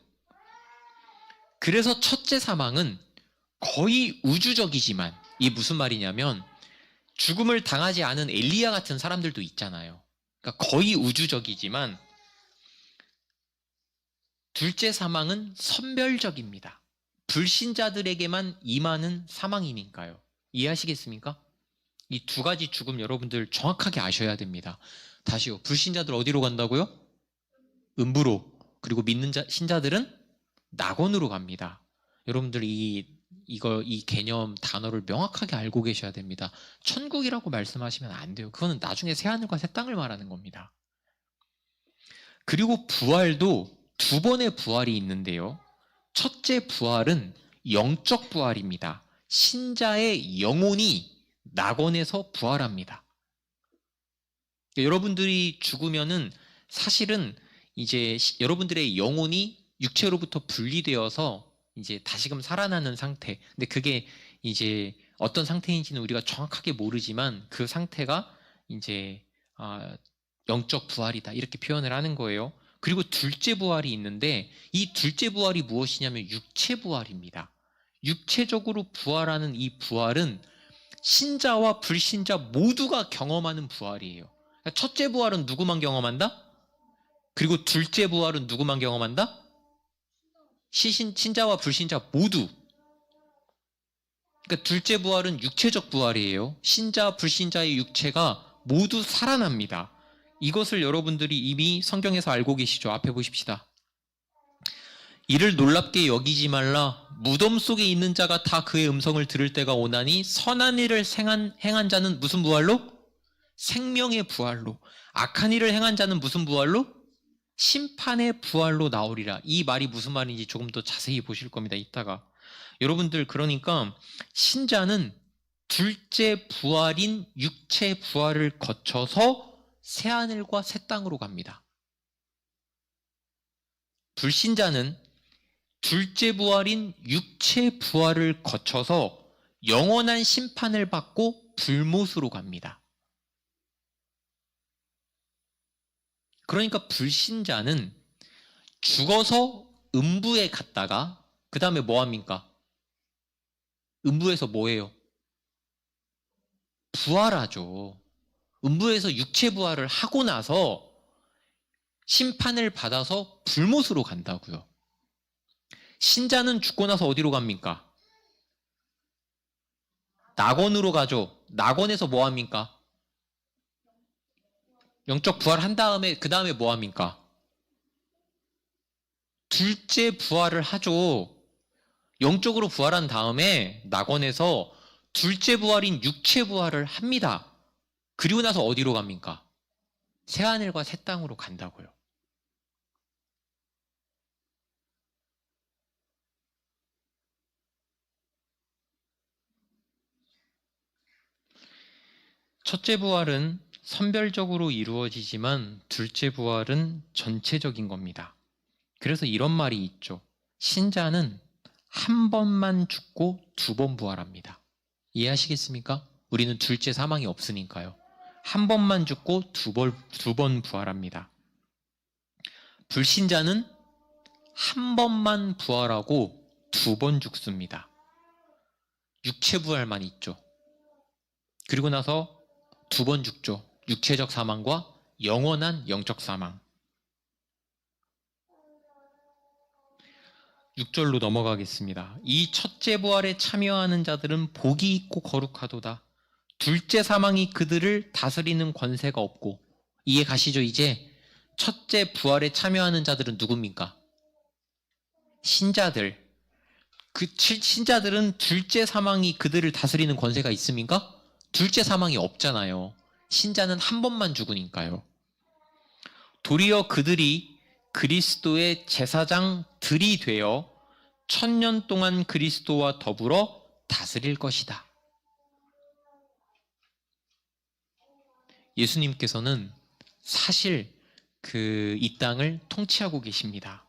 그래서 첫째 사망은 거의 우주적이지만, 이게 무슨 말이냐면 죽음을 당하지 않은 엘리야 같은 사람들도 있잖아요. 그러니까 거의 우주적이지만 둘째 사망은 선별적입니다. 불신자들에게만 임하는 사망이니까요. 이해하시겠습니까? 이 두 가지 죽음 여러분들 정확하게 아셔야 됩니다. 다시요. 불신자들 어디로 간다고요? 음부로. 그리고 믿는 신자들은 낙원으로 갑니다. 여러분들 이 개념 단어를 명확하게 알고 계셔야 됩니다. 천국이라고 말씀하시면 안 돼요. 그거는 나중에 새하늘과 새 땅을 말하는 겁니다. 그리고 부활도 2번의 부활이 있는데요. 첫째 부활은 영적 부활입니다. 신자의 영혼이 낙원에서 부활합니다. 여러분들이 죽으면은 사실은 이제 여러분들의 영혼이 육체로부터 분리되어서 이제 다시금 살아나는 상태. 근데 그게 이제 어떤 상태인지는 우리가 정확하게 모르지만 그 상태가 이제 영적 부활이다 이렇게 표현을 하는 거예요. 그리고 둘째 부활이 있는데 이 둘째 부활이 무엇이냐면 육체 부활입니다. 육체적으로 부활하는 이 부활은 신자와 불신자 모두가 경험하는 부활이에요. 첫째 부활은 누구만 경험한다? 그리고 둘째 부활은 누구만 경험한다? 신자와 불신자 모두. 그러니까 둘째 부활은 육체적 부활이에요. 신자, 불신자의 육체가 모두 살아납니다. 이것을 여러분들이 이미 성경에서 알고 계시죠? 앞에 보십시다. 이를 놀랍게 여기지 말라. 무덤 속에 있는 자가 다 그의 음성을 들을 때가 오나니 선한 일을 행한 자는 무슨 부활로? 생명의 부활로. 악한 일을 행한 자는 무슨 부활로? 심판의 부활로 나오리라. 이 말이 무슨 말인지 조금 더 자세히 보실 겁니다. 이따가. 여러분들 그러니까 신자는 둘째 부활인 육체 부활을 거쳐서 새하늘과 새 땅으로 갑니다. 불신자는 둘째 부활인 육체 부활을 거쳐서 영원한 심판을 받고 불못으로 갑니다. 그러니까 불신자는 죽어서 음부에 갔다가 그 다음에 뭐 합니까? 음부에서 뭐 해요? 부활하죠. 음부에서 육체 부활을 하고 나서 심판을 받아서 불못으로 간다고요. 신자는 죽고 나서 어디로 갑니까? 낙원으로 가죠. 낙원에서 뭐 합니까? 영적 부활한 다음에 그 다음에 뭐 합니까? 둘째 부활을 하죠. 영적으로 부활한 다음에 낙원에서 둘째 부활인 육체 부활을 합니다. 그리고 나서 어디로 갑니까? 새하늘과 새 땅으로 간다고요. 첫째 부활은 선별적으로 이루어지지만 둘째 부활은 전체적인 겁니다. 그래서 이런 말이 있죠. 신자는 한 번만 죽고 두 번 부활합니다. 이해하시겠습니까? 우리는 둘째 사망이 없으니까요. 한 번만 죽고 두 번 부활합니다. 불신자는 한 번만 부활하고 두 번 죽습니다. 육체 부활만 있죠. 그리고 나서 두 번 죽죠. 육체적 사망과 영원한 영적 사망. 6절로 넘어가겠습니다. 이 첫째 부활에 참여하는 자들은 복이 있고 거룩하도다. 둘째 사망이 그들을 다스리는 권세가 없고. 이해 가시죠? 이제 첫째 부활에 참여하는 자들은 누굽니까? 신자들. 그 신자들은 둘째 사망이 그들을 다스리는 권세가 있습니까? 둘째 사망이 없잖아요. 신자는 한 번만 죽으니까요. 도리어 그들이 그리스도의 제사장들이 되어 1000년 동안 그리스도와 더불어 다스릴 것이다. 예수님께서는 사실 이 땅을 통치하고 계십니다.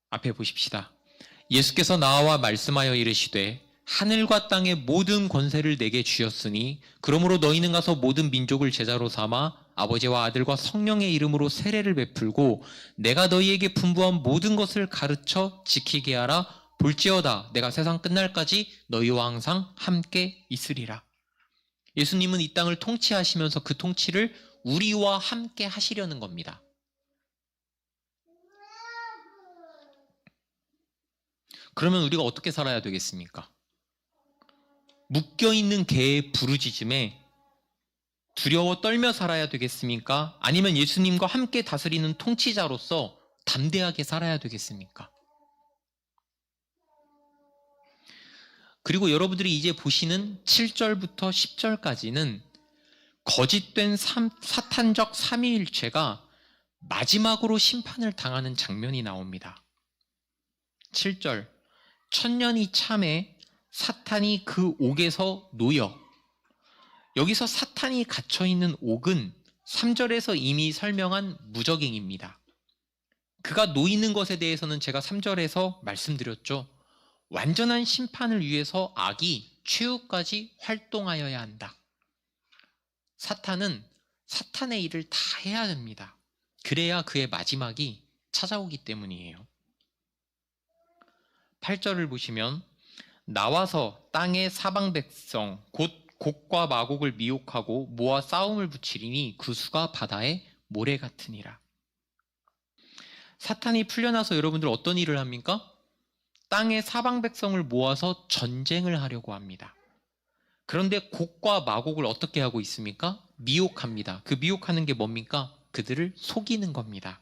앞에 보십시다. 예수께서 나와 말씀하여 이르시되 하늘과 땅의 모든 권세를 내게 주셨으니 그러므로 너희는 가서 모든 민족을 제자로 삼아 아버지와 아들과 성령의 이름으로 세례를 베풀고 내가 너희에게 분부한 모든 것을 가르쳐 지키게 하라. 볼지어다 내가 세상 끝날까지 너희와 항상 함께 있으리라. 예수님은 이 땅을 통치하시면서 그 통치를 우리와 함께 하시려는 겁니다. 그러면 우리가 어떻게 살아야 되겠습니까? 묶여있는 개의 부르짖음에 두려워 떨며 살아야 되겠습니까? 아니면 예수님과 함께 다스리는 통치자로서 담대하게 살아야 되겠습니까? 그리고 여러분들이 이제 보시는 7절부터 10절까지는 거짓된 사탄적 삼위일체가 마지막으로 심판을 당하는 장면이 나옵니다. 7절, 1000년이 참에 사탄이 그 옥에서 놓여. 여기서 사탄이 갇혀있는 옥은 3절에서 이미 설명한 무적행입니다. 그가 놓이는 것에 대해서는 제가 3절에서 말씀드렸죠. 완전한 심판을 위해서 악이 최후까지 활동하여야 한다. 사탄은 사탄의 일을 다 해야 됩니다. 그래야 그의 마지막이 찾아오기 때문이에요. 8절을 보시면 나와서 땅의 사방 백성 곧 곡과 마곡을 미혹하고 모아 싸움을 붙이리니 그 수가 바다의 모래 같으니라. 사탄이 풀려나서 여러분들 어떤 일을 합니까? 땅의 사방 백성을 모아서 전쟁을 하려고 합니다. 그런데 곡과 마곡을 어떻게 하고 있습니까? 미혹합니다. 그 미혹하는 게 뭡니까? 그들을 속이는 겁니다.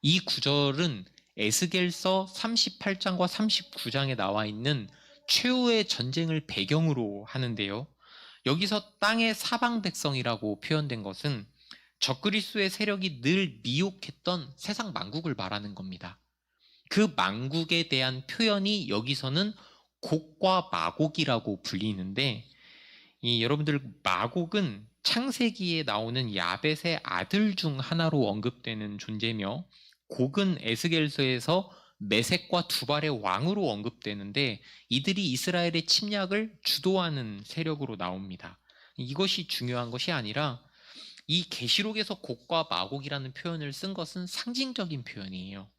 이 구절은 에스겔서 38장과 39장에 나와 있는 최후의 전쟁을 배경으로 하는데요. 여기서 땅의 사방 백성이라고 표현된 것은 적그리스도의 세력이 늘 미혹했던 세상 만국을 말하는 겁니다. 그 만국에 대한 표현이 여기서는 곡과 마곡이라고 불리는데, 여러분들 마곡은 창세기에 나오는 야벳의 아들 중 하나로 언급되는 존재며, 곡은 에스겔서에서 메섹과 두발의 왕으로 언급되는데 이들이 이스라엘의 침략을 주도하는 세력으로 나옵니다. 이것이 중요한 것이 아니라 이 계시록에서 곡과 마곡이라는 표현을 쓴 것은 상징적인 표현이에요.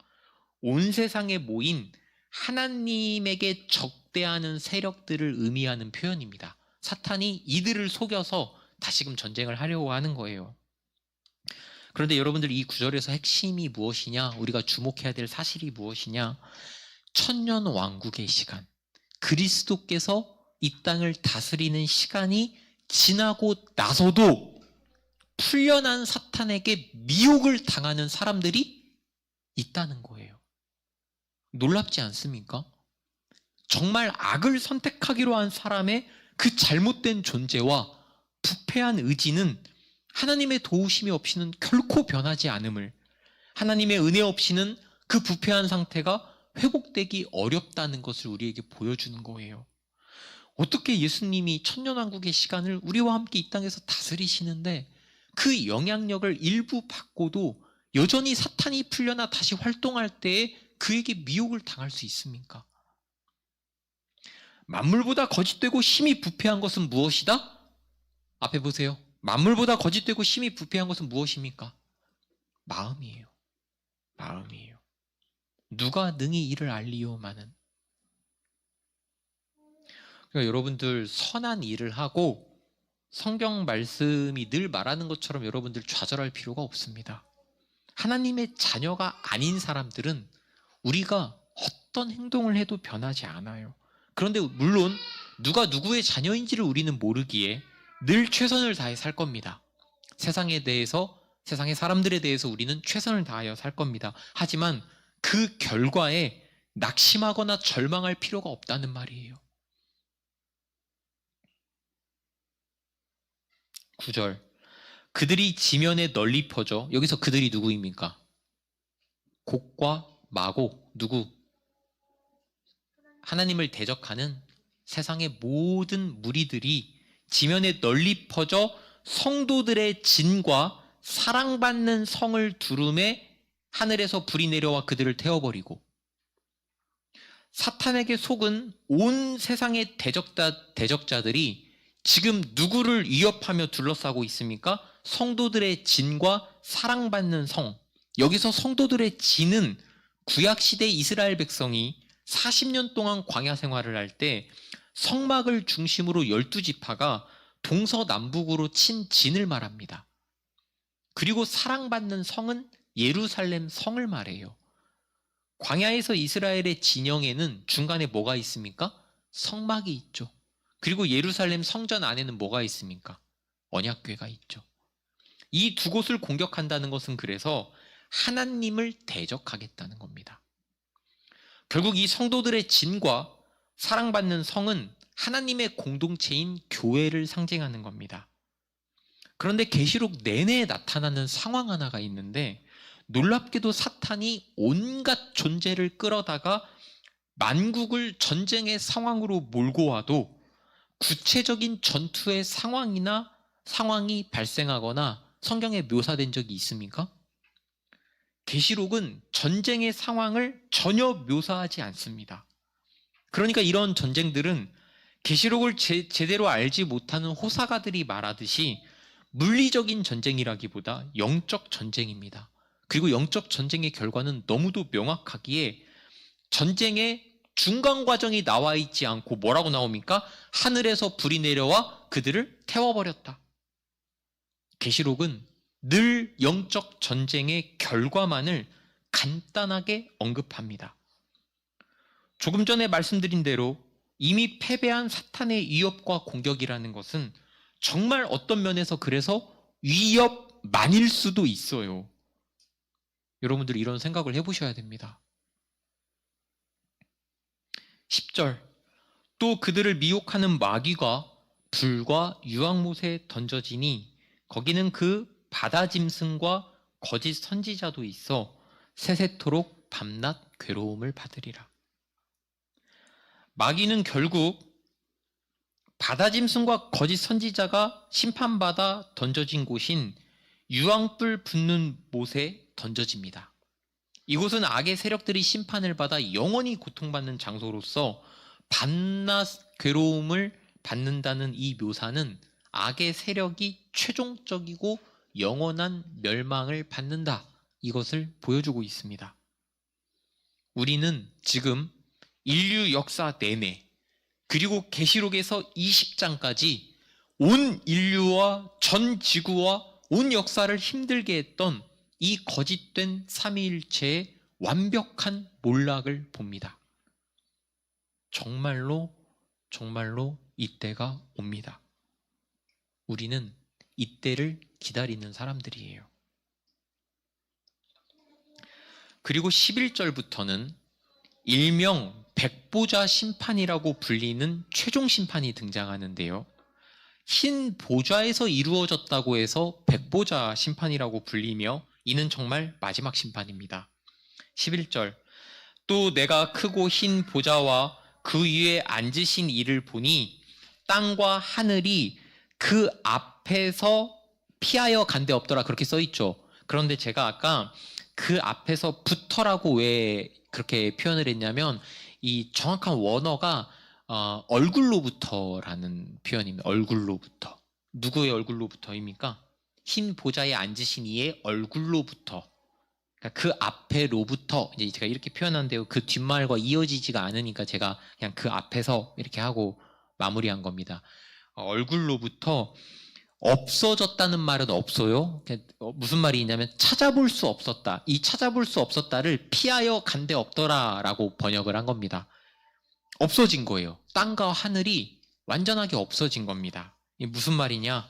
온 세상에 모인 하나님에게 적대하는 세력들을 의미하는 표현입니다. 사탄이 이들을 속여서 다시금 전쟁을 하려고 하는 거예요. 그런데 여러분들 이 구절에서 핵심이 무엇이냐? 우리가 주목해야 될 사실이 무엇이냐? 천년 왕국의 시간, 그리스도께서 이 땅을 다스리는 시간이 지나고 나서도 풀려난 사탄에게 미혹을 당하는 사람들이 있다는 거예요. 놀랍지 않습니까? 정말 악을 선택하기로 한 사람의 그 잘못된 존재와 부패한 의지는 하나님의 도우심이 없이는 결코 변하지 않음을, 하나님의 은혜 없이는 그 부패한 상태가 회복되기 어렵다는 것을 우리에게 보여주는 거예요. 어떻게 예수님이 천년왕국의 시간을 우리와 함께 이 땅에서 다스리시는데 그 영향력을 일부 받고도 여전히 사탄이 풀려나 다시 활동할 때에 그에게 미혹을 당할 수 있습니까? 만물보다 거짓되고 심히 부패한 것은 무엇이다? 앞에 보세요. 만물보다 거짓되고 심히 부패한 것은 무엇입니까? 마음이에요. 마음이에요. 누가 능히 이를 알리오마는. 그러니까 여러분들 선한 일을 하고 성경 말씀이 늘 말하는 것처럼 여러분들 좌절할 필요가 없습니다. 하나님의 자녀가 아닌 사람들은 우리가 어떤 행동을 해도 변하지 않아요. 그런데 물론 누가 누구의 자녀인지를 우리는 모르기에 늘 최선을 다해 살 겁니다. 세상에 대해서, 세상의 사람들에 대해서 우리는 최선을 다하여 살 겁니다. 하지만 그 결과에 낙심하거나 절망할 필요가 없다는 말이에요. 9절, 그들이 지면에 널리 퍼져. 여기서 그들이 누구입니까? 곡과 마곡. 누구? 하나님을 대적하는 세상의 모든 무리들이 지면에 널리 퍼져 성도들의 진과 사랑받는 성을 두름에 하늘에서 불이 내려와 그들을 태워버리고, 사탄에게 속은 온 세상의 대적자들이 지금 누구를 위협하며 둘러싸고 있습니까? 성도들의 진과 사랑받는 성. 여기서 성도들의 진은 구약시대 이스라엘 백성이 40년 동안 광야 생활을 할 때 성막을 중심으로 12지파가 동서남북으로 친 진을 말합니다. 그리고 사랑받는 성은 예루살렘 성을 말해요. 광야에서 이스라엘의 진영에는 중간에 뭐가 있습니까? 성막이 있죠. 그리고 예루살렘 성전 안에는 뭐가 있습니까? 언약궤가 있죠. 이 두 곳을 공격한다는 것은 그래서 하나님을 대적하겠다는 겁니다. 결국 이 성도들의 진과 사랑받는 성은 하나님의 공동체인 교회를 상징하는 겁니다. 그런데 계시록 내내에 나타나는 상황 하나가 있는데, 놀랍게도 사탄이 온갖 존재를 끌어다가 만국을 전쟁의 상황으로 몰고 와도 구체적인 전투의 상황이 발생하거나 성경에 묘사된 적이 있습니까? 계시록은 전쟁의 상황을 전혀 묘사하지 않습니다. 그러니까 이런 전쟁들은 계시록을 제대로 알지 못하는 호사가들이 말하듯이 물리적인 전쟁이라기보다 영적 전쟁입니다. 그리고 영적 전쟁의 결과는 너무도 명확하기에 전쟁의 중간 과정이 나와 있지 않고 뭐라고 나옵니까? 하늘에서 불이 내려와 그들을 태워버렸다. 계시록은 늘 영적 전쟁의 결과만을 간단하게 언급합니다. 조금 전에 말씀드린 대로 이미 패배한 사탄의 위협과 공격이라는 것은 정말 어떤 면에서 그래서 위협만일 수도 있어요. 여러분들 이런 생각을 해보셔야 됩니다. 10절, 또 그들을 미혹하는 마귀가 불과 유황못에 던져지니 거기는 그 바다 짐승과 거짓 선지자도 있어 세세토록 밤낮 괴로움을 받으리라. 마귀는 결국 바다 짐승과 거짓 선지자가 심판받아 던져진 곳인 유황불 붙는 못에 던져집니다. 이곳은 악의 세력들이 심판을 받아 영원히 고통받는 장소로서 밤낮 괴로움을 받는다는 이 묘사는 악의 세력이 최종적이고 영원한 멸망을 받는다. 이것을 보여주고 있습니다. 우리는 지금 인류 역사 내내 그리고 계시록에서 20장까지 온 인류와 전 지구와 온 역사를 힘들게 했던 이 거짓된 삼위일체의 완벽한 몰락을 봅니다. 정말로 이때가 옵니다. 우리는 이때를 기다리는 사람들이에요. 그리고 11절부터는 일명 백보자 심판이라고 불리는 최종 심판이 등장하는데요. 흰 보좌에서 이루어졌다고 해서 백보자 심판이라고 불리며 이는 정말 마지막 심판입니다. 11절, 또 내가 크고 흰 보좌와 그 위에 앉으신 이를 보니 땅과 하늘이 그 앞에서 피하여 간데 없더라 그렇게 써있죠. 그런데 제가 아까 그 앞에서 부터라고 왜 그렇게 표현을 했냐면 이 정확한 원어가 얼굴로부터라는 표현입니다. 얼굴로부터. 누구의 얼굴로부터입니까? 흰 보좌에 앉으신 이의 얼굴로부터. 그러니까 그 앞에로부터 이제 제가 이렇게 표현한데요. 그 뒷말과 이어지지가 않으니까 제가 그냥 그 앞에서 이렇게 하고 마무리한 겁니다. 얼굴로부터 없어졌다는 말은 없어요. 무슨 말이 있냐면 찾아볼 수 없었다. 이 찾아볼 수 없었다를 피하여 간데 없더라라고 번역을 한 겁니다. 없어진 거예요. 땅과 하늘이 완전하게 없어진 겁니다. 이게 무슨 말이냐?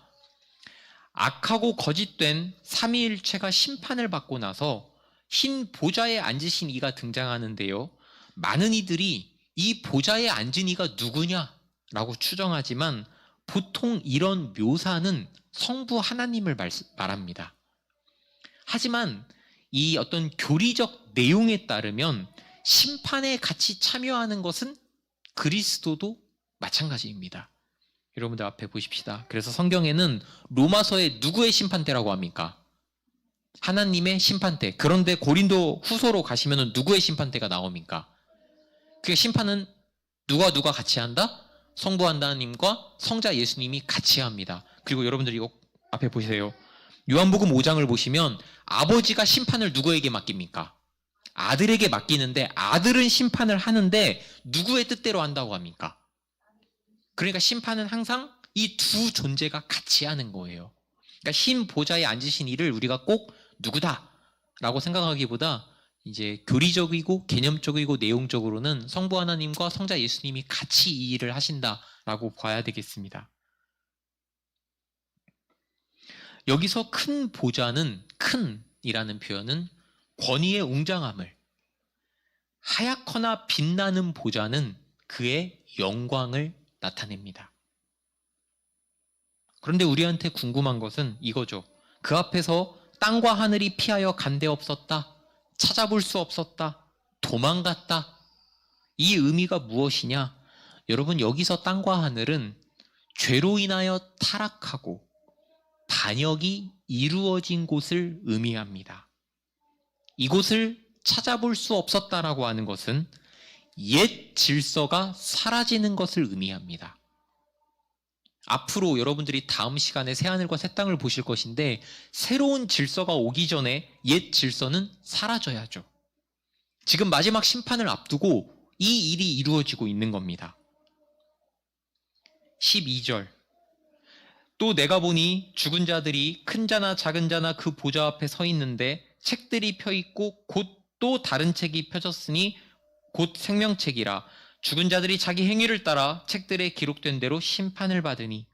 악하고 거짓된 삼위일체가 심판을 받고 나서 흰 보좌에 앉으신 이가 등장하는데요. 많은 이들이 이 보좌에 앉은 이가 누구냐라고 추정하지만 보통 이런 묘사는 성부 하나님을 말합니다. 하지만 이 어떤 교리적 내용에 따르면 심판에 같이 참여하는 것은 그리스도도 마찬가지입니다. 여러분들 앞에 보십시다. 그래서 성경에는 로마서에 누구의 심판대라고 합니까? 하나님의 심판대. 그런데 고린도 후서로 가시면 누구의 심판대가 나옵니까? 그 심판은 누가 같이 한다? 성부 하나님과 성자 예수님이 같이 합니다. 그리고 여러분들 이거 앞에 보세요. 요한복음 5장을 보시면 아버지가 심판을 누구에게 맡깁니까? 아들에게 맡기는데 아들은 심판을 하는데 누구의 뜻대로 한다고 합니까? 그러니까 심판은 항상 이 두 존재가 같이 하는 거예요. 그러니까 흰 보좌에 앉으신 이를 우리가 꼭 누구다라고 생각하기보다 이제 교리적이고 개념적이고 내용적으로는 성부 하나님과 성자 예수님이 같이 이 일을 하신다라고 봐야 되겠습니다. 여기서 큰 보좌는 큰이라는 표현은 권위의 웅장함을, 하얗거나 빛나는 보좌는 그의 영광을 나타냅니다. 그런데 우리한테 궁금한 것은 이거죠. 그 앞에서 땅과 하늘이 피하여 간데 없었다. 찾아볼 수 없었다. 도망갔다. 이 의미가 무엇이냐? 여러분, 여기서 땅과 하늘은 죄로 인하여 타락하고 반역이 이루어진 곳을 의미합니다. 이곳을 찾아볼 수 없었다라고 하는 것은 옛 질서가 사라지는 것을 의미합니다. 앞으로 여러분들이 다음 시간에 새하늘과 새 땅을 보실 것인데 새로운 질서가 오기 전에 옛 질서는 사라져야죠. 지금 마지막 심판을 앞두고 이 일이 이루어지고 있는 겁니다. 12절 또 내가 보니 죽은 자들이 큰 자나 작은 자나 그 보좌 앞에 서 있는데 책들이 펴있고 곧 또 다른 책이 펴졌으니 곧 생명책이라 죽은 자들이 자기 행위를 따라 책들에 기록된 대로 심판을 받으니.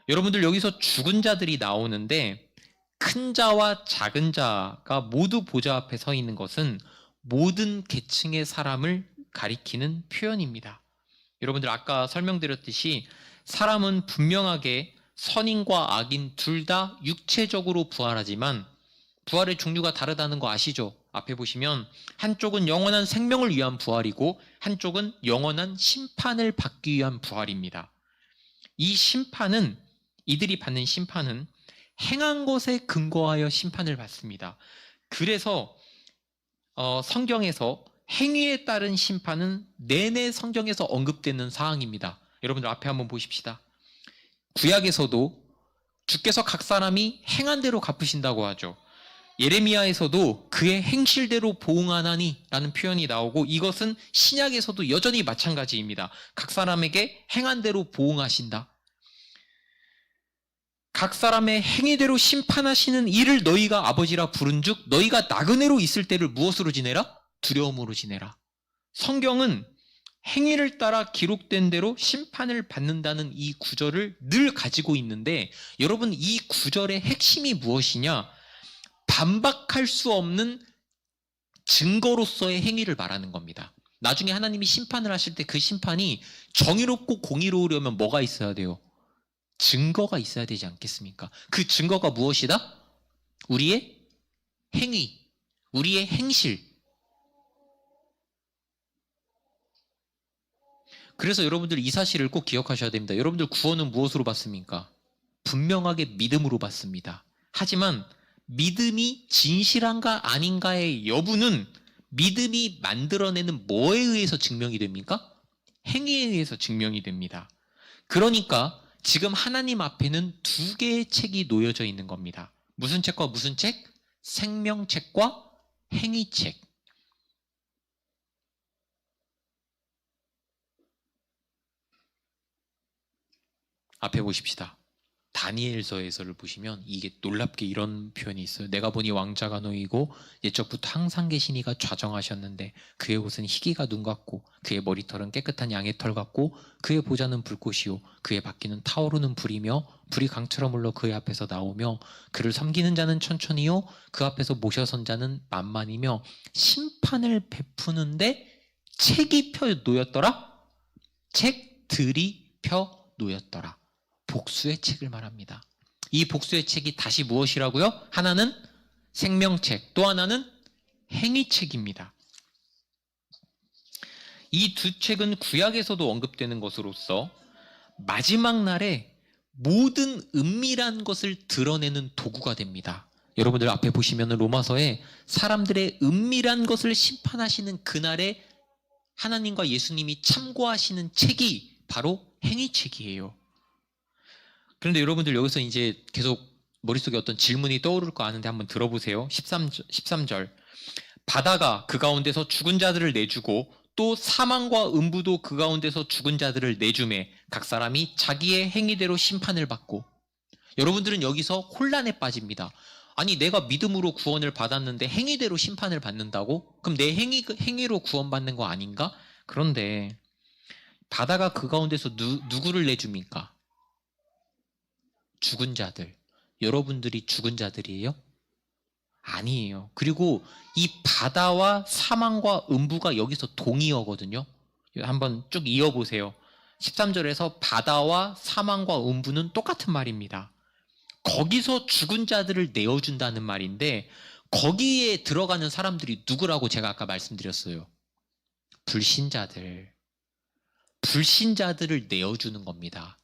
여러분들 여기서 죽은 자들이 나오는데 큰 자와 작은 자가 모두 보좌 앞에 서 있는 것은 모든 계층의 사람을 가리키는 표현입니다. 여러분들 아까 설명드렸듯이 사람은 분명하게 선인과 악인 둘 다 육체적으로 부활하지만 부활의 종류가 다르다는 거 아시죠? 앞에 보시면 한쪽은 영원한 생명을 위한 부활이고 한쪽은 영원한 심판을 받기 위한 부활입니다. 이 심판은 이들이 받는 심판은 행한 것에 근거하여 심판을 받습니다. 그래서 성경에서 행위에 따른 심판은 내내 성경에서 언급되는 사항입니다. 여러분들 앞에 한번 보십시다. 구약에서도 주께서 각 사람이 행한 대로 갚으신다고 하죠. 예레미야에서도 그의 행실대로 보응하나니 라는 표현이 나오고 이것은 신약에서도 여전히 마찬가지입니다. 각 사람에게 행한 대로 보응하신다. 각 사람의 행위대로 심판하시는 이를 너희가 아버지라 부른즉 너희가 나그네로 있을 때를 무엇으로 지내라? 두려움으로 지내라. 성경은 행위를 따라 기록된 대로 심판을 받는다는 이 구절을 늘 가지고 있는데 여러분 이 구절의 핵심이 무엇이냐? 반박할 수 없는 증거로서의 행위를 말하는 겁니다. 나중에 하나님이 심판을 하실 때 그 심판이 정의롭고 공의로우려면 뭐가 있어야 돼요? 증거가 있어야 되지 않겠습니까? 그 증거가 무엇이다? 우리의 행위, 우리의 행실. 그래서 여러분들 이 사실을 꼭 기억하셔야 됩니다. 여러분들 구원은 무엇으로 받습니까? 분명하게 믿음으로 받습니다. 하지만 믿음이 진실한가 아닌가의 여부는 믿음이 만들어내는 뭐에 의해서 증명이 됩니까? 행위에 의해서 증명이 됩니다. 그러니까 지금 하나님 앞에는 두 개의 책이 놓여져 있는 겁니다. 무슨 책과 무슨 책? 생명책과 행위책. 앞에 보십시다. 다니엘서에서를 보시면 이게 놀랍게 이런 표현이 있어요. 내가 보니 왕자가 놓이고 옛적부터 항상 계신 이가 좌정하셨는데 그의 옷은 희기가 눈 같고 그의 머리털은 깨끗한 양의 털 같고 그의 보좌는 불꽃이요 그의 바퀴는 타오르는 불이며 불이 강처럼 흘러 그의 앞에서 나오며 그를 섬기는 자는 천천히요 그 앞에서 모셔선 자는 만만이며 심판을 베푸는데 책이 펴 놓였더라. 책들이 펴 놓였더라. 복수의 책을 말합니다. 이 복수의 책이 다시 무엇이라고요? 하나는 생명책, 또 하나는 행위책입니다. 이 두 책은 구약에서도 언급되는 것으로서 마지막 날에 모든 은밀한 것을 드러내는 도구가 됩니다. 여러분들 앞에 보시면 로마서에 사람들의 은밀한 것을 심판하시는 그날에 하나님과 예수님이 참고하시는 책이 바로 행위책이에요. 그런데 여러분들 여기서 이제 계속 머릿속에 어떤 질문이 떠오를 거 아는데 한번 들어보세요. 13절. 바다가 그 가운데서 죽은 자들을 내주고 또 사망과 음부도 그 가운데서 죽은 자들을 내주매 각 사람이 자기의 행위대로 심판을 받고. 여러분들은 여기서 혼란에 빠집니다. 아니 내가 믿음으로 구원을 받았는데 행위대로 심판을 받는다고? 그럼 내 행위로 구원받는 거 아닌가? 그런데 바다가 그 가운데서 누구를 내줍니까? 죽은 자들. 여러분들이 죽은 자들이에요? 아니에요. 그리고 이 바다와 사망과 음부가 여기서 동의어거든요. 한번 쭉 이어보세요. 13절에서 바다와 사망과 음부는 똑같은 말입니다. 거기서 죽은 자들을 내어준다는 말인데 거기에 들어가는 사람들이 누구라고 제가 아까 말씀드렸어요. 불신자들. 불신자들을 내어주는 겁니다.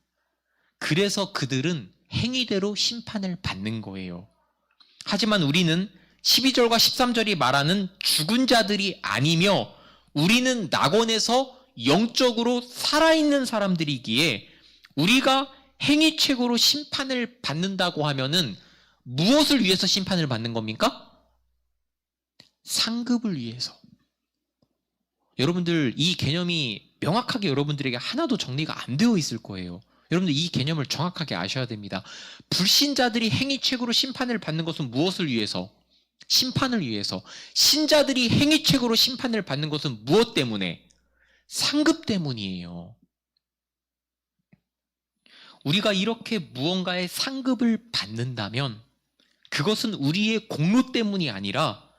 그래서 그들은 행위대로 심판을 받는 거예요. 하지만 우리는 12절과 13절이 말하는 죽은 자들이 아니며 우리는 낙원에서 영적으로 살아있는 사람들이기에 우리가 행위책으로 심판을 받는다고 하면은 무엇을 위해서 심판을 받는 겁니까? 상급을 위해서. 여러분들 이 개념이 명확하게 여러분들에게 하나도 정리가 안 되어 있을 거예요. 여러분들 이 개념을 정확하게 아셔야 됩니다. 불신자들이 행위책으로 심판을 받는 것은 무엇을 위해서? 심판을 위해서. 신자들이 행위책으로 심판을 받는 것은 무엇 때문에? 상급 때문이에요. 우리가 이렇게 무언가의 상급을 받는다면 그것은 우리의 공로 때문이 아니라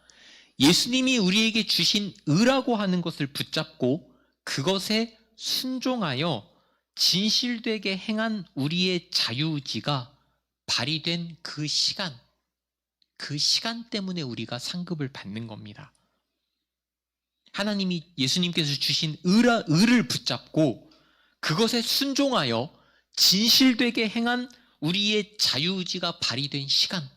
예수님이 우리에게 주신 의라고 하는 것을 붙잡고 그것에 순종하여 진실되게 행한 우리의 자유의지가 발휘된 그 시간 때문에 우리가 상급을 받는 겁니다. 하나님이 예수님께서 주신 의를 붙잡고 그것에 순종하여 진실되게 행한 우리의 자유의지가 발휘된 시간,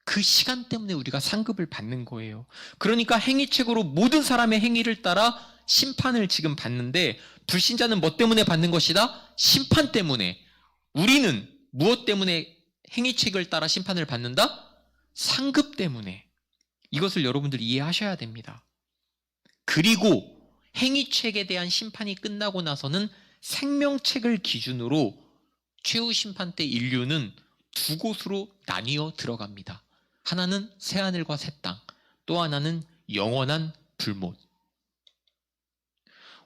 그 시간 때문에 우리가 상급을 받는 거예요. 그러니까 행위책으로 모든 사람의 행위를 따라 심판을 지금 받는데 불신자는 뭐 때문에 받는 것이다? 심판 때문에. 우리는 무엇 때문에 행위책을 따라 심판을 받는다? 상급 때문에. 이것을 여러분들이 이해하셔야 됩니다. 그리고 행위책에 대한 심판이 끝나고 나서는 생명책을 기준으로 최후 심판 때 인류는 두 곳으로 나뉘어 들어갑니다. 하나는 새하늘과 새 땅, 또 하나는 영원한 불못.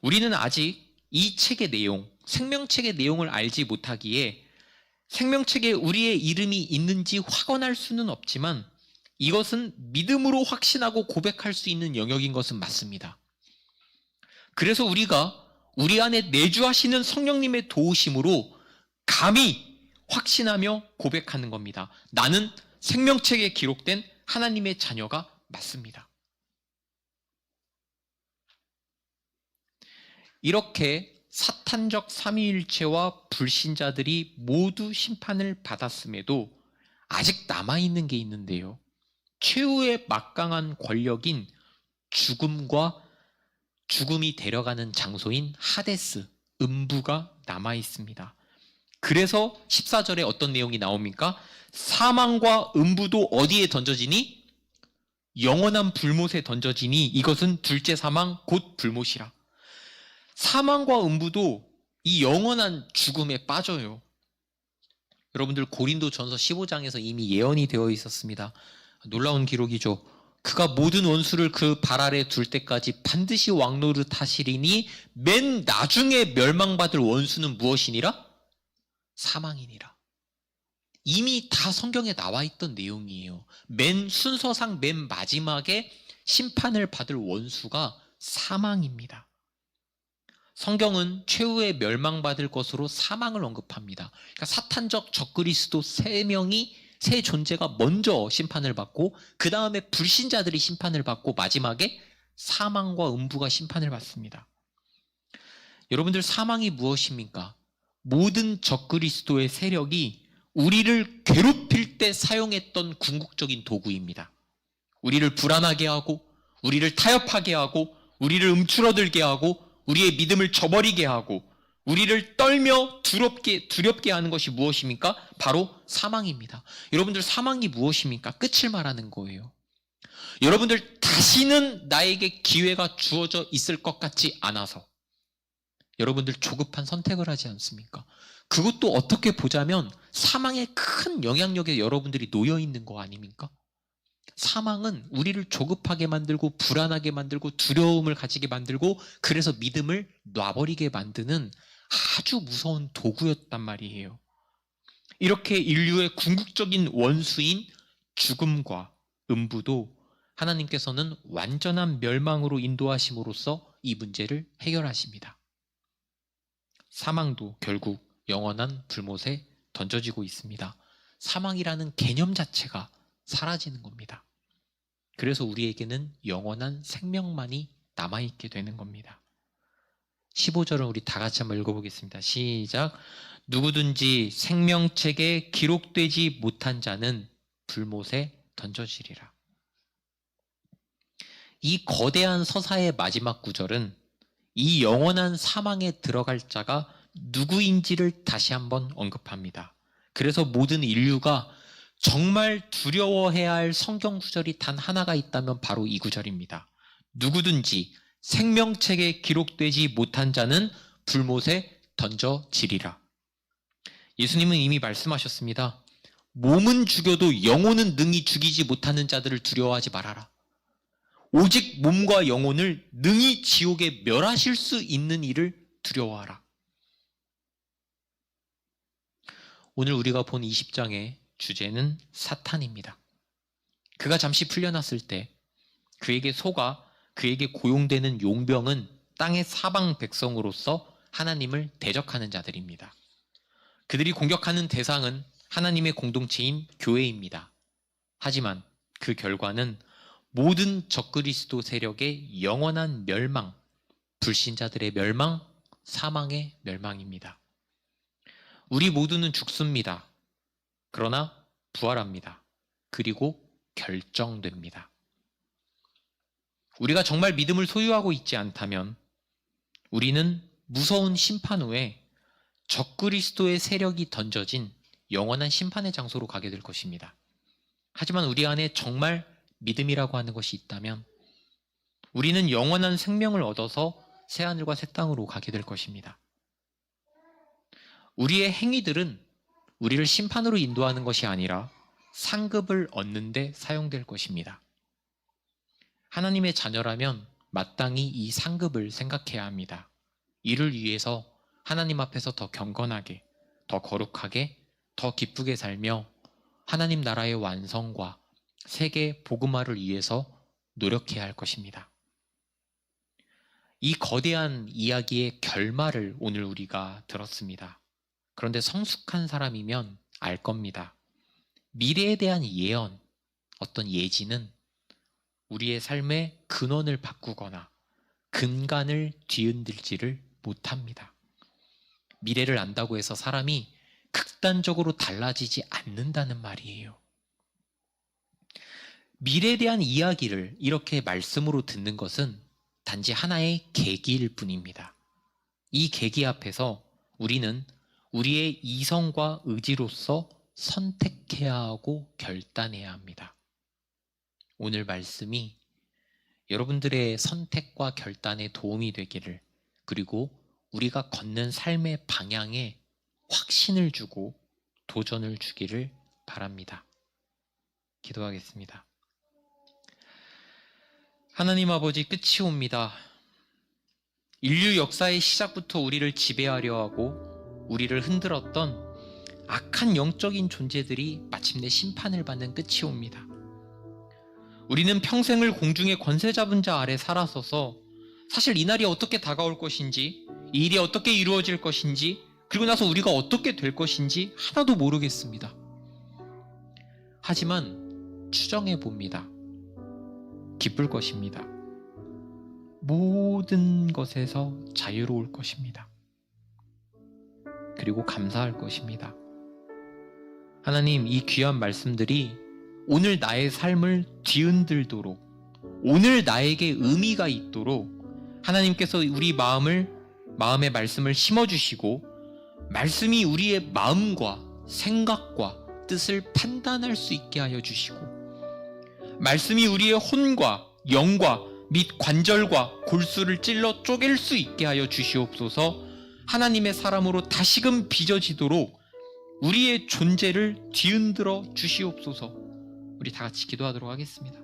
우리는 아직 이 책의 내용, 생명책의 내용을 알지 못하기에 생명책에 우리의 이름이 있는지 확언할 수는 없지만 이것은 믿음으로 확신하고 고백할 수 있는 영역인 것은 맞습니다. 그래서 우리가 우리 안에 내주하시는 성령님의 도우심으로 감히 확신하며 고백하는 겁니다. 나는 생명책에 기록된 하나님의 자녀가 맞습니다. 이렇게 사탄적 삼위일체와 불신자들이 모두 심판을 받았음에도 아직 남아있는 게 있는데요. 최후의 막강한 권력인 죽음이 데려가는 장소인 하데스, 음부가 남아있습니다. 그래서 14절에 어떤 내용이 나옵니까? 사망과 음부도 어디에 던져지니? 영원한 불못에 던져지니 이것은 둘째 사망 곧 불못이라. 사망과 음부도 이 영원한 죽음에 빠져요. 여러분들 고린도전서 15장에서 이미 예언이 되어 있었습니다. 놀라운 기록이죠. 그가 모든 원수를 그 발 아래 둘 때까지 반드시 왕노릇 하시리니 맨 나중에 멸망받을 원수는 무엇이니라? 사망이니라. 이미 다 성경에 나와 있던 내용이에요. 순서상 맨 마지막에 심판을 받을 원수가 사망입니다. 성경은 최후에 멸망받을 것으로 사망을 언급합니다. 그러니까 사탄적 적그리스도 세 존재가 먼저 심판을 받고 그 다음에 불신자들이 심판을 받고 마지막에 사망과 음부가 심판을 받습니다. 여러분들 사망이 무엇입니까? 모든 적그리스도의 세력이 우리를 괴롭힐 때 사용했던 궁극적인 도구입니다. 우리를 불안하게 하고 우리를 타협하게 하고 우리를 움츠러들게 하고 우리의 믿음을 저버리게 하고 우리를 떨며 두렵게 하는 것이 무엇입니까? 바로 사망입니다. 여러분들 사망이 무엇입니까? 끝을 말하는 거예요. 여러분들 다시는 나에게 기회가 주어져 있을 것 같지 않아서 여러분들 조급한 선택을 하지 않습니까? 그것도 어떻게 보자면 사망의 큰 영향력에 여러분들이 놓여 있는 거 아닙니까? 사망은 우리를 조급하게 만들고 불안하게 만들고 두려움을 가지게 만들고 그래서 믿음을 놔버리게 만드는 아주 무서운 도구였단 말이에요. 이렇게 인류의 궁극적인 원수인 죽음과 음부도 하나님께서는 완전한 멸망으로 인도하심으로써 이 문제를 해결하십니다. 사망도 결국 영원한 불못에 던져지고 있습니다. 사망이라는 개념 자체가 사라지는 겁니다. 그래서 우리에게는 영원한 생명만이 남아있게 되는 겁니다. 15절은 우리 다 같이 한번 읽어보겠습니다. 시작. 누구든지 생명책에 기록되지 못한 자는 불못에 던져지리라. 이 거대한 서사의 마지막 구절은 이 영원한 사망에 들어갈 자가 누구인지를 다시 한번 언급합니다. 그래서 모든 인류가 정말 두려워해야 할 성경 구절이 단 하나가 있다면 바로 이 구절입니다. 누구든지 생명책에 기록되지 못한 자는 불못에 던져지리라. 예수님은 이미 말씀하셨습니다. 몸은 죽여도 영혼은 능히 죽이지 못하는 자들을 두려워하지 말아라. 오직 몸과 영혼을 능히 지옥에 멸하실 수 있는 이를 두려워하라. 오늘 우리가 본 20장의 주제는 사탄입니다. 그가 잠시 풀려났을 때 그에게 속아 그에게 고용되는 용병은 땅의 사방 백성으로서 하나님을 대적하는 자들입니다. 그들이 공격하는 대상은 하나님의 공동체인 교회입니다. 하지만 그 결과는 모든 적그리스도 세력의 영원한 멸망, 불신자들의 멸망, 사망의 멸망입니다. 우리 모두는 죽습니다. 그러나 부활합니다. 그리고 결정됩니다. 우리가 정말 믿음을 소유하고 있지 않다면 우리는 무서운 심판 후에 적그리스도의 세력이 던져진 영원한 심판의 장소로 가게 될 것입니다. 하지만 우리 안에 정말 믿음이라고 하는 것이 있다면 우리는 영원한 생명을 얻어서 새하늘과 새 땅으로 가게 될 것입니다. 우리의 행위들은 우리를 심판으로 인도하는 것이 아니라 상급을 얻는 데 사용될 것입니다. 하나님의 자녀라면 마땅히 이 상급을 생각해야 합니다. 이를 위해서 하나님 앞에서 더 경건하게, 더 거룩하게, 더 기쁘게 살며 하나님 나라의 완성과 세계 복음화를 위해서 노력해야 할 것입니다. 이 거대한 이야기의 결말을 오늘 우리가 들었습니다. 그런데 성숙한 사람이면 알 겁니다. 미래에 대한 예언, 어떤 예지는 우리의 삶의 근원을 바꾸거나 근간을 뒤흔들지를 못합니다. 미래를 안다고 해서 사람이 극단적으로 달라지지 않는다는 말이에요. 미래에 대한 이야기를 이렇게 말씀으로 듣는 것은 단지 하나의 계기일 뿐입니다. 이 계기 앞에서 우리는 우리의 이성과 의지로서 선택해야 하고 결단해야 합니다. 오늘 말씀이 여러분들의 선택과 결단에 도움이 되기를, 그리고 우리가 걷는 삶의 방향에 확신을 주고 도전을 주기를 바랍니다. 기도하겠습니다. 하나님 아버지, 끝이 옵니다. 인류 역사의 시작부터 우리를 지배하려 하고 우리를 흔들었던 악한 영적인 존재들이 마침내 심판을 받는 끝이 옵니다. 우리는 평생을 공중의 권세 잡은 자 아래 살아서서 사실 이 날이 어떻게 다가올 것인지, 이 일이 어떻게 이루어질 것인지, 그리고 나서 우리가 어떻게 될 것인지 하나도 모르겠습니다. 하지만 추정해 봅니다. 기쁠 것입니다. 모든 것에서 자유로울 것입니다. 그리고 감사할 것입니다. 하나님, 이 귀한 말씀들이 오늘 나의 삶을 뒤흔들도록, 오늘 나에게 의미가 있도록 하나님께서 우리 마음의 말씀을 심어주시고, 말씀이 우리의 마음과 생각과 뜻을 판단할 수 있게 하여 주시고, 말씀이 우리의 혼과 영과 및 관절과 골수를 찔러 쪼갤 수 있게 하여 주시옵소서. 하나님의 사람으로 다시금 빚어지도록 우리의 존재를 뒤흔들어 주시옵소서. 우리 다 같이 기도하도록 하겠습니다.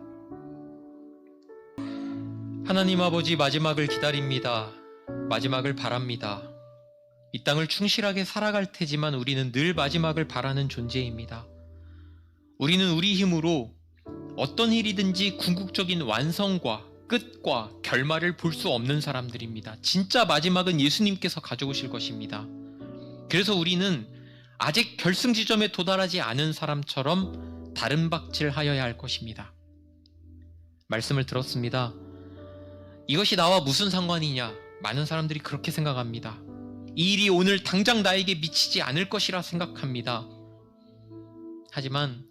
하나님 아버지, 마지막을 기다립니다. 마지막을 바랍니다. 이 땅을 충실하게 살아갈 테지만 우리는 늘 마지막을 바라는 존재입니다. 우리는 우리 힘으로 어떤 일이든지 궁극적인 완성과 끝과 결말을 볼 수 없는 사람들입니다. 진짜 마지막은 예수님께서 가져오실 것입니다. 그래서 우리는 아직 결승 지점에 도달하지 않은 사람처럼 다른 박질하여야 할 것입니다. 말씀을 들었습니다. 이것이 나와 무슨 상관이냐? 많은 사람들이 그렇게 생각합니다. 이 일이 오늘 당장 나에게 미치지 않을 것이라 생각합니다. 하지만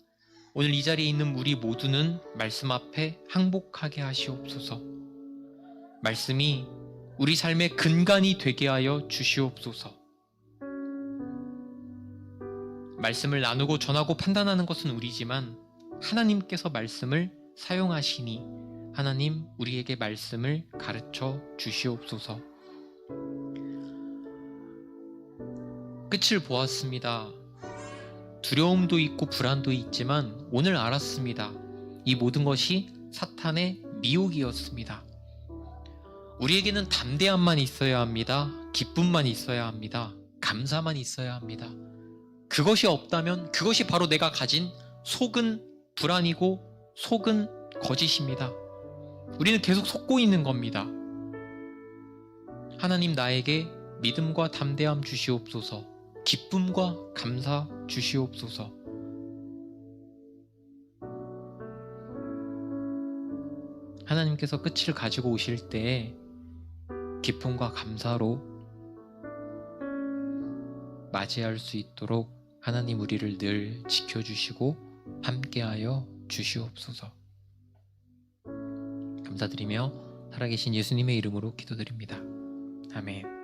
오늘 이 자리에 있는 우리 모두는 말씀 앞에 항복하게 하시옵소서. 말씀이 우리 삶의 근간이 되게 하여 주시옵소서. 말씀을 나누고 전하고 판단하는 것은 우리지만 하나님께서 말씀을 사용하시니 하나님 우리에게 말씀을 가르쳐 주시옵소서. 끝을 보았습니다. 두려움도 있고 불안도 있지만 오늘 알았습니다. 이 모든 것이 사탄의 미혹이었습니다. 우리에게는 담대함만 있어야 합니다. 기쁨만 있어야 합니다. 감사만 있어야 합니다. 그것이 없다면 그것이 바로 내가 가진 속은 불안이고 속은 거짓입니다. 우리는 계속 속고 있는 겁니다. 하나님 나에게 믿음과 담대함 주시옵소서. 기쁨과 감사 주시옵소서. 하나님께서 끝을 가지고 오실 때에 기쁨과 감사로 맞이할 수 있도록 하나님 우리를 늘 지켜주시고 함께하여 주시옵소서. 감사드리며 살아계신 예수님의 이름으로 기도드립니다. 아멘.